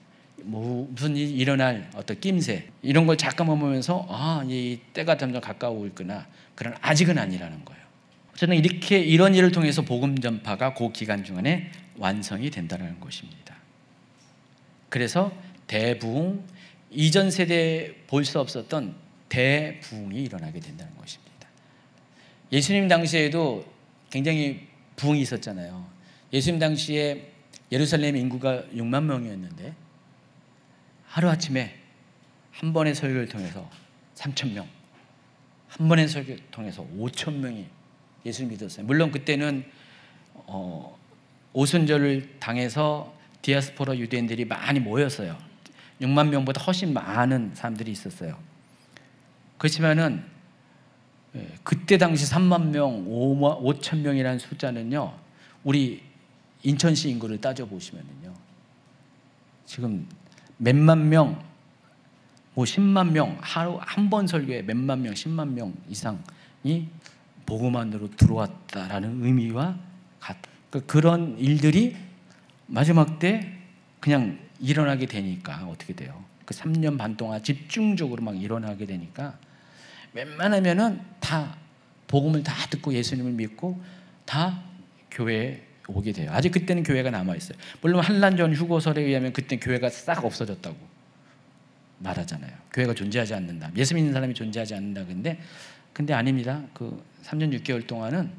뭐 무슨 일이 일어날 어떤 낌새, 이런 걸 잠깐만 보면서 이 때가 점점 가까우고 있구나. 그러나 아직은 아니라는 거예요. 저는 이런 일을 통해서 복음 전파가 그 기간 중에 완성이 된다는 것입니다. 그래서 대부흥, 이전 세대에 볼 수 없었던 대부흥이 일어나게 된다는 것입니다. 예수님 당시에도 굉장히 부흥이 있었잖아요. 예수님 당시에 예루살렘 인구가 6만 명이었는데 하루아침에 한 번의 설교를 통해서 3,000명, 한 번의 설교를 통해서 5,000명이 예수를 믿었어요. 물론 그때는 오순절을 당해서 디아스포라 유대인들이 많이 모였어요. 6만 명보다 훨씬 많은 사람들이 있었어요. 그렇지만은 그때 당시 3만 명, 5천 명이라는 숫자는요, 우리 인천시 인구를 따져보시면요, 지금 몇만 명, 뭐 10만 명, 하루 한 번 설교에 몇만 명, 10만 명 이상이 복음 안으로 들어왔다라는 의미와 같다. 그런 일들이 마지막 때 그냥 일어나게 되니까 어떻게 돼요? 그 3년 반 동안 집중적으로 막 일어나게 되니까 웬만하면은 다 복음을 다 듣고 예수님을 믿고 다 교회에 오게 돼요. 아직 그때는 교회가 남아있어요. 물론 한란전 휴거설에 의하면 그때 교회가 싹 없어졌다고 말하잖아요. 교회가 존재하지 않는다. 예수 믿는 사람이 존재하지 않는다. 근데 아닙니다. 그 3년 6개월 동안은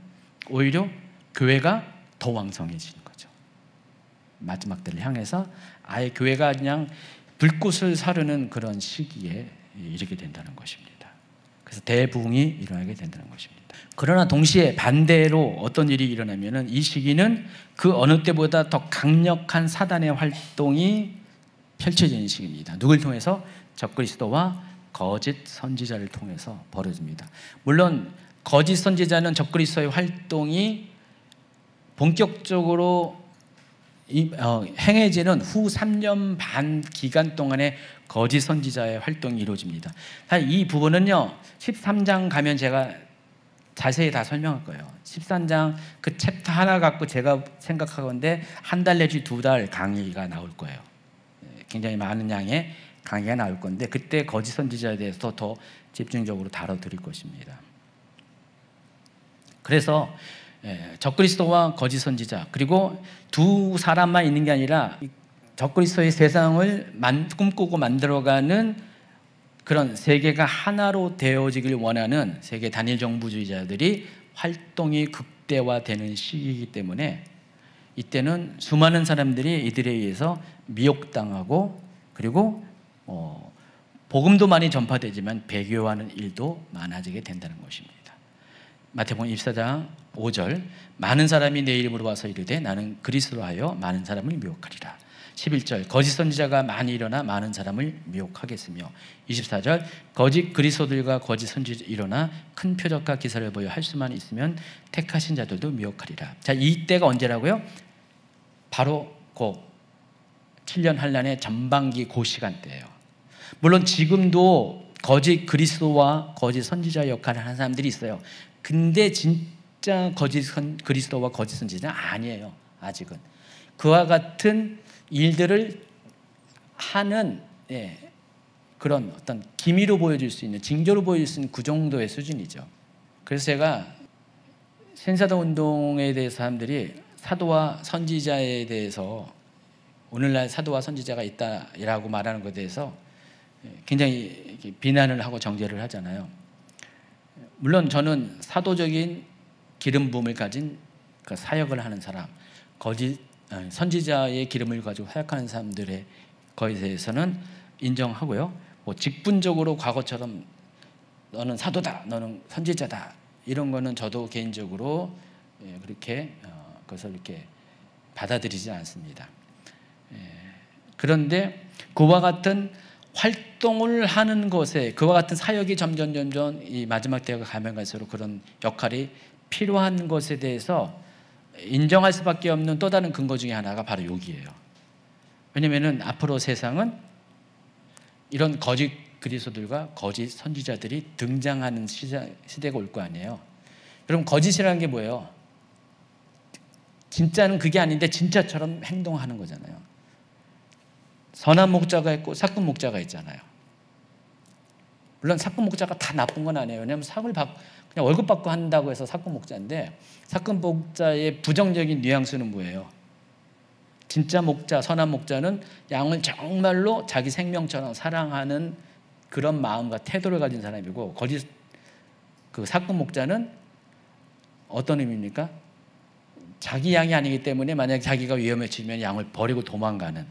오히려 교회가 더 왕성해지는 거죠. 마지막 때를 향해서 아예 교회가 그냥 불꽃을 사르는 그런 시기에 이르게 된다는 것입니다. 그래서 대부흥이 일어나게 된다는 것입니다. 그러나 동시에 반대로 어떤 일이 일어나면은 이 시기는 그 어느 때보다 더 강력한 사단의 활동이 펼쳐지는 시기입니다. 누굴 통해서? 적그리스도와 거짓 선지자를 통해서 벌어집니다. 물론 거짓 선지자는 적그리스도의 활동이 본격적으로 행해지는 후 3년 반 기간 동안에 거짓 선지자의 활동이 이루어집니다. 사실 이 부분은요, 13장 가면 제가 자세히 다 설명할 거예요. 13장 그 챕터 하나 갖고 제가 생각하건대 한 달 내지 2달 강의가 나올 거예요. 굉장히 많은 양의 강의가 나올 건데 그때 거짓 선지자에 대해서 더 집중적으로 다뤄드릴 것입니다. 그래서 적그리스도와 거짓 선지자, 그리고 두 사람만 있는 게 아니라 적그리스도의 세상을 꿈꾸고 만들어가는 그런 세계가 하나로 되어지길 원하는 세계 단일 정부주의자들이 활동이 극대화되는 시기이기 때문에 이때는 수많은 사람들이 이들에 의해서 미혹당하고, 그리고 복음도 많이 전파되지만 배교하는 일도 많아지게 된다는 것입니다. 마태복음 24장 5절, 많은 사람이 내 이름으로 와서 이르되 나는 그리스도로 하여 많은 사람을 미혹하리라. 11절, 거짓 선지자가 많이 일어나 많은 사람을 미혹하겠으며, 24절, 거짓 그리스도들과 거짓 선지자 일어나 큰 표적과 기사를 보여 할 수만 있으면 택하신 자들도 미혹하리라. 자, 이때가 언제라고요? 바로 그 7년 환란의 전반기 그 시간대예요. 물론 지금도 거짓 그리스도와 거짓 선지자 역할을 하는 사람들이 있어요. 근데 진짜 거짓 그리스도와 거짓 선지자는 아니에요. 아직은 그와 같은 일들을 하는 그런 어떤 기미로 보여줄 수 있는, 징조로 보여줄 수 있는 그 정도의 수준이죠. 그래서 제가 신사도 운동에 대해서 사람들이 사도와 선지자에 대해서, 오늘날 사도와 선지자가 있다라고 말하는 것에 대해서 굉장히 비난을 하고 정죄를 하잖아요. 물론 저는 사도적인 기름 부음을 가진 그 사역을 하는 사람, 선지자의 기름을 가지고 사역하는 사람들의 거에 대해서는 인정하고요. 뭐 직분적으로 과거처럼 너는 사도다, 너는 선지자다, 이런 거는 저도 개인적으로 그렇게 그것을 이렇게 받아들이지 않습니다. 그런데 그와 같은 활동을 하는 것에, 그와 같은 사역이 점점 이 마지막 때가 가면 갈수록 그런 역할이 필요한 것에 대해서 인정할 수밖에 없는 또 다른 근거 중에 하나가 바로 여기예요. 왜냐하면 앞으로 세상은 이런 거짓 그리스도들과 거짓 선지자들이 등장하는 시대가 올 거 아니에요. 여러분, 거짓이라는 게 뭐예요? 진짜는 그게 아닌데 진짜처럼 행동하는 거잖아요. 선한 목자가 있고 사꾼 목자가 있잖아요. 물론 사꾼 목자가 다 나쁜 건 아니에요. 왜냐하면 그냥 월급 받고 한다고 해서 사꾼 목자인데, 사꾼 목자의 부정적인 뉘앙스는 뭐예요? 진짜 목자, 선한 목자는 양을 정말로 자기 생명처럼 사랑하는 그런 마음과 태도를 가진 사람이고, 거짓 그 사꾼 목자는 어떤 의미입니까? 자기 양이 아니기 때문에 만약에 자기가 위험에 처하면 양을 버리고 도망가는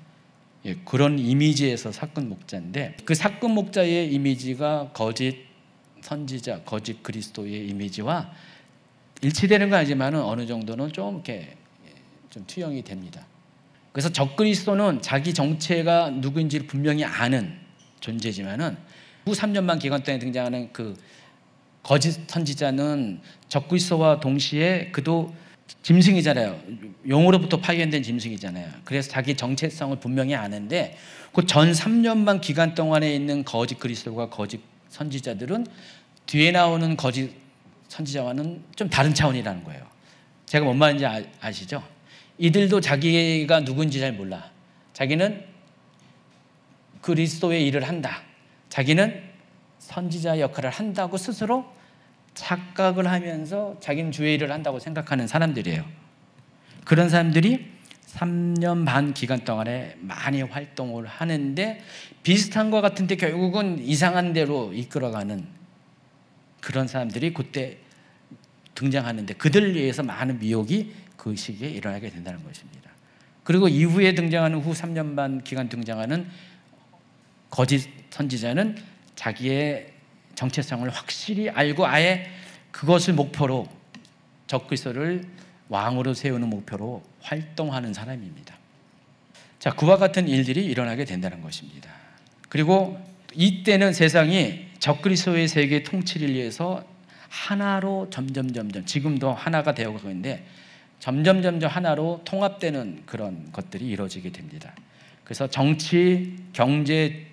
그런 이미지에서 사건 목자인데, 그 사건 목자의 이미지가 거짓 선지자, 거짓 그리스도의 이미지와 일치되는 건 아니지만 어느 정도는 좀 이렇게 좀 투영이 됩니다. 그래서 적그리스도는 자기 정체가 누구인지를 분명히 아는 존재지만은 후 3년반 기간 동안에 등장하는 그 거짓 선지자는 적그리스도와 동시에 그도 짐승이잖아요. 용으로부터 파견된 짐승이잖아요. 그래서 자기 정체성을 분명히 아는데 그 전 3년반 기간 동안에 있는 거짓 그리스도와 거짓 선지자들은 뒤에 나오는 거짓 선지자와는 좀 다른 차원이라는 거예요. 제가 뭔 말인지 아시죠? 이들도 자기가 누군지 잘 몰라. 자기는 그리스도의 일을 한다. 자기는 선지자 역할을 한다고 스스로 착각을 하면서 자기는 주의 일을 한다고 생각하는 사람들이에요. 그런 사람들이 3년 반 기간 동안에 많이 활동을 하는데 비슷한 것 같은데 결국은 이상한 대로 이끌어가는 그런 사람들이 그때 등장하는데 그들을 위해서 많은 미혹이 그 시기에 일어나게 된다는 것입니다. 그리고 이후에 등장하는 후 3년 반 기간 등장하는 거짓 선지자는 자기의 정체성을 확실히 알고 아예 그것을 목표로 적그리스도를 왕으로 세우는 목표로 활동하는 사람입니다. 자, 그와 같은 일들이 일어나게 된다는 것입니다. 그리고 이때는 세상이 적그리스도의 세계 통치를 위해서 하나로 점점 지금도 하나가 되어가고 있는데 점점 하나로 통합되는 그런 것들이 이루어지게 됩니다. 그래서 정치, 경제,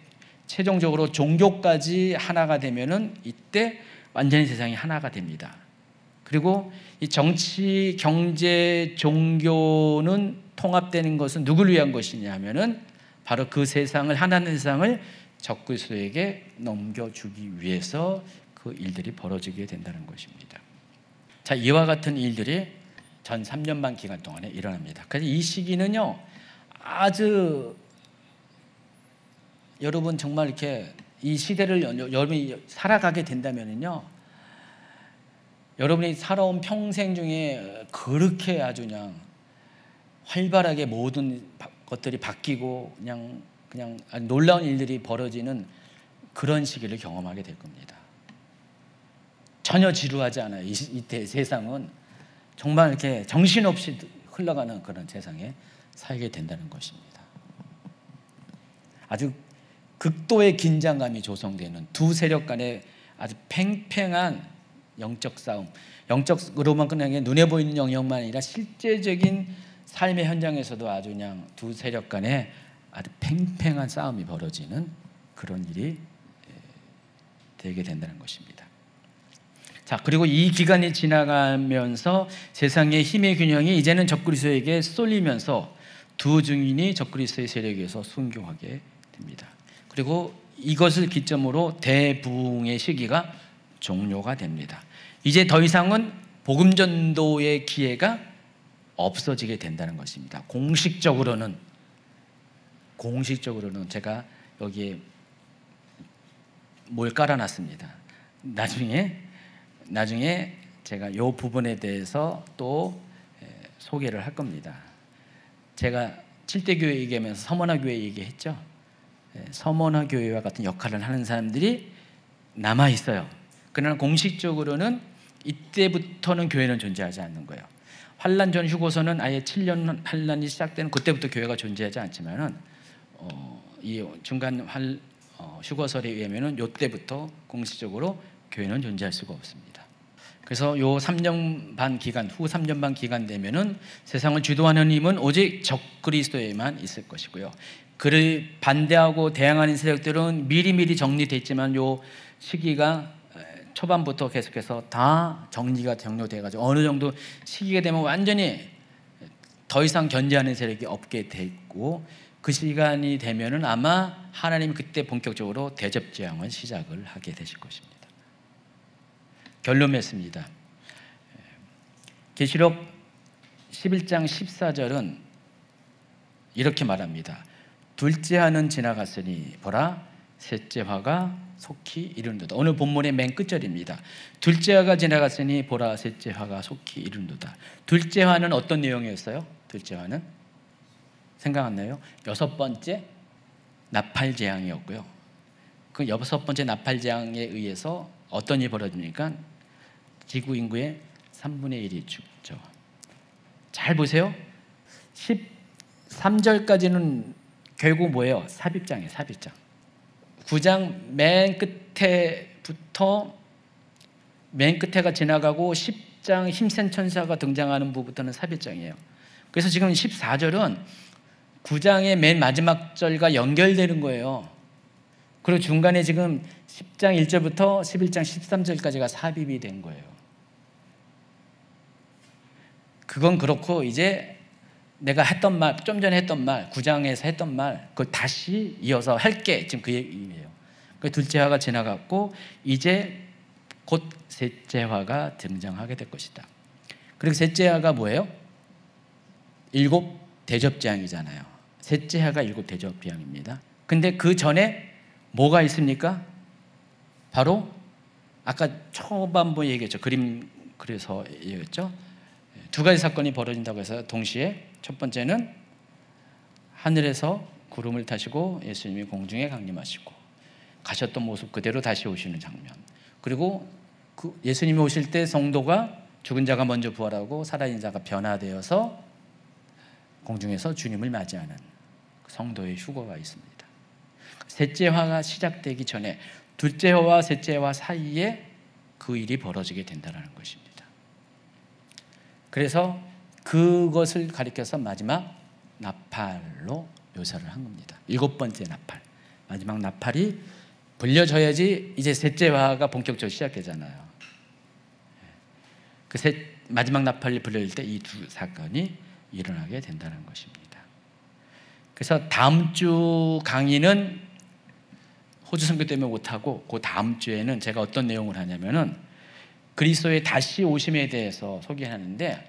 최종적으로 종교까지 하나가 되면은 이때 완전히 세상이 하나가 됩니다. 그리고 이 정치, 경제, 종교는 통합되는 것은 누구를 위한 것이냐 하면은 바로 그 세상을, 하나는 세상을 적그리스도에게 넘겨주기 위해서 그 일들이 벌어지게 된다는 것입니다. 자, 이와 같은 일들이 전 3년 반 기간 동안에 일어납니다. 그래서 이 시기는요, 아주 여러분 정말 이렇게 이 시대를 여러분이 살아가게 된다면요, 여러분이 살아온 평생 중에 그렇게 아주 그냥 활발하게 모든 것들이 바뀌고 그냥 아주 놀라운 일들이 벌어지는 그런 시기를 경험하게 될 겁니다. 전혀 지루하지 않아요. 이때 세상은 정말 이렇게 정신없이 흘러가는 그런 세상에 살게 된다는 것입니다. 아주 극도의 긴장감이 조성되는 두 세력 간의 아주 팽팽한 영적 싸움, 영적으로만 끝나는 게 눈에 보이는 영역만 아니라 실제적인 삶의 현장에서도 아주 그냥 두 세력 간의 아주 팽팽한 싸움이 벌어지는 그런 일이 되게 된다는 것입니다. 자, 그리고 이 기간이 지나가면서 세상의 힘의 균형이 이제는 적그리스도에게 쏠리면서 두 증인이 적그리스도의 세력에서 순교하게 됩니다. 그리고 이것을 기점으로 대부흥의 시기가 종료가 됩니다. 이제 더 이상은 복음 전도의 기회가 없어지게 된다는 것입니다. 공식적으로는 제가 여기에 뭘 깔아놨습니다. 나중에 제가 이 부분에 대해서 또 소개를 할 겁니다. 제가 7대 교회 얘기하면서 서머나 교회 얘기했죠. 서머나 교회와 같은 역할을 하는 사람들이 남아 있어요. 그러나 공식적으로는 이때부터는 교회는 존재하지 않는 거예요. 환란 전 휴고서는 아예 7년 환란이 시작되는 그때부터 교회가 존재하지 않지만은 이 중간 휴거설에 의하면은 이때부터 공식적으로 교회는 존재할 수가 없습니다. 그래서 요 3년 반 기간, 후 3년 반 기간 되면은 세상을 주도하는 힘은 오직 적그리스도에만 있을 것이고요. 그를 반대하고 대항하는 세력들은 미리 정리됐지만 요 시기가 초반부터 계속해서 다 정리가 종료돼가지고 어느 정도 시기가 되면 완전히 더 이상 견제하는 세력이 없게 되고 그 시간이 되면은 아마 하나님이 그때 본격적으로 대접 재앙을 시작을 하게 되실 것입니다. 결론 맺습니다. 계시록 11장 14절은 이렇게 말합니다. 둘째 화는 지나갔으니 보라 셋째 화가 속히 이른도다. 오늘 본문의 맨 끝절입니다. 둘째 화가 지나갔으니 보라 셋째 화가 속히 이른도다. 둘째 화는 어떤 내용이었어요? 둘째 화는 생각 안 나요? 6번째 나팔 재앙이었고요. 그 6번째 나팔 재앙에 의해서 어떤 일이 벌어집니까? 지구 인구의 3분의 1이 죽죠. 잘 보세요. 13절까지는 결국 뭐예요? 삽입장이에요. 삽입장. 9장 맨 끝에부터 맨 끝에가 지나가고 10장 힘센 천사가 등장하는 부분부터는 삽입장이에요. 그래서 지금 14절은 9장의 맨 마지막 절과 연결되는 거예요. 그리고 중간에 지금 10장 1절부터 11장 13절까지가 삽입이 된 거예요. 그건 그렇고 이제 내가 했던 말, 좀 전에 했던 말, 9장에서 했던 말, 그걸 다시 이어서 할게. 지금 그 얘기예요. 그 둘째 화가 지나갔고 이제 곧 셋째 화가 등장하게 될 것이다. 그리고 셋째 화가 뭐예요? 7 대접재앙이잖아요. 셋째 화가 7 대접재앙입니다. 근데 그 전에 뭐가 있습니까? 바로 아까 초반부에 얘기했죠. 그림 그래서 얘기했죠. 두 가지 사건이 벌어진다고 해서 동시에 첫 번째는 하늘에서 구름을 타시고 예수님이 공중에 강림하시고 가셨던 모습 그대로 다시 오시는 장면. 그리고 그 예수님이 오실 때 성도가 죽은 자가 먼저 부활하고 살아있는 자가 변화되어서 공중에서 주님을 맞이하는 성도의 휴거가 있습니다. 셋째 화가 시작되기 전에 둘째 화와 셋째 화 사이에 그 일이 벌어지게 된다는 것입니다. 그래서 그것을 가리켜서 마지막 나팔로 묘사를 한 겁니다. 7번째 나팔. 마지막 나팔이 불려져야지 이제 셋째 화가 본격적으로 시작되잖아요. 그 마지막 나팔이 불려질 때 이 두 사건이 일어나게 된다는 것입니다. 그래서 다음 주 강의는 호주 선교 때문에 못하고 그 다음 주에는 제가 어떤 내용을 하냐면은 그리스도의 다시 오심에 대해서 소개하는데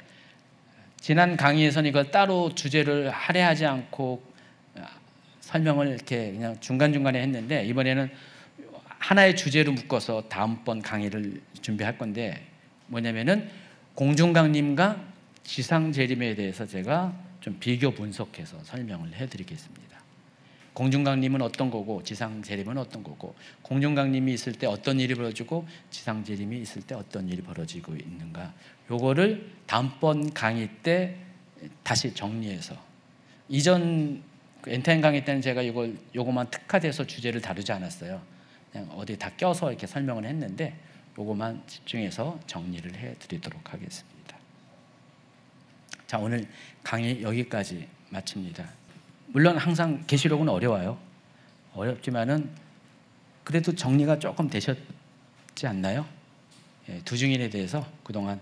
지난 강의에서는 이걸 따로 주제를 할애하지 않고 설명을 이렇게 그냥 중간중간에 했는데 이번에는 하나의 주제로 묶어서 다음번 강의를 준비할 건데 뭐냐면은 공중강림과 지상재림에 대해서 제가 좀 비교 분석해서 설명을 해드리겠습니다. 공중강림은 어떤 거고 지상재림은 어떤 거고 공중강림이 있을 때 어떤 일이 벌어지고 지상재림이 있을 때 어떤 일이 벌어지고 있는가 요거를 다음번 강의 때 다시 정리해서 이전 엔타임 강의 때는 제가 요거만 특화돼서 주제를 다루지 않았어요. 그냥 어디 다 껴서 이렇게 설명을 했는데 요거만 집중해서 정리를 해드리도록 하겠습니다. 자, 오늘 강의 여기까지 마칩니다. 물론 항상 계시록은 어려워요. 어렵지만은 그래도 정리가 조금 되셨지 않나요? 두 증인에 대해서 그동안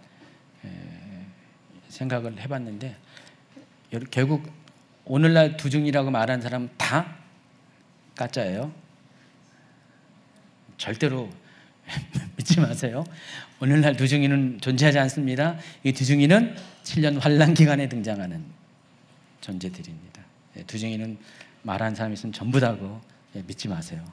생각을 해봤는데 결국 오늘날 두 증인이라고 말하는 사람 다 가짜예요. 절대로 믿지 마세요. 오늘날 두 증인은 존재하지 않습니다. 이 두 증인은 7년 환란 기간에 등장하는 존재들입니다. 두 증인은 말하는 사람이 있으면 전부 다고 믿지 마세요.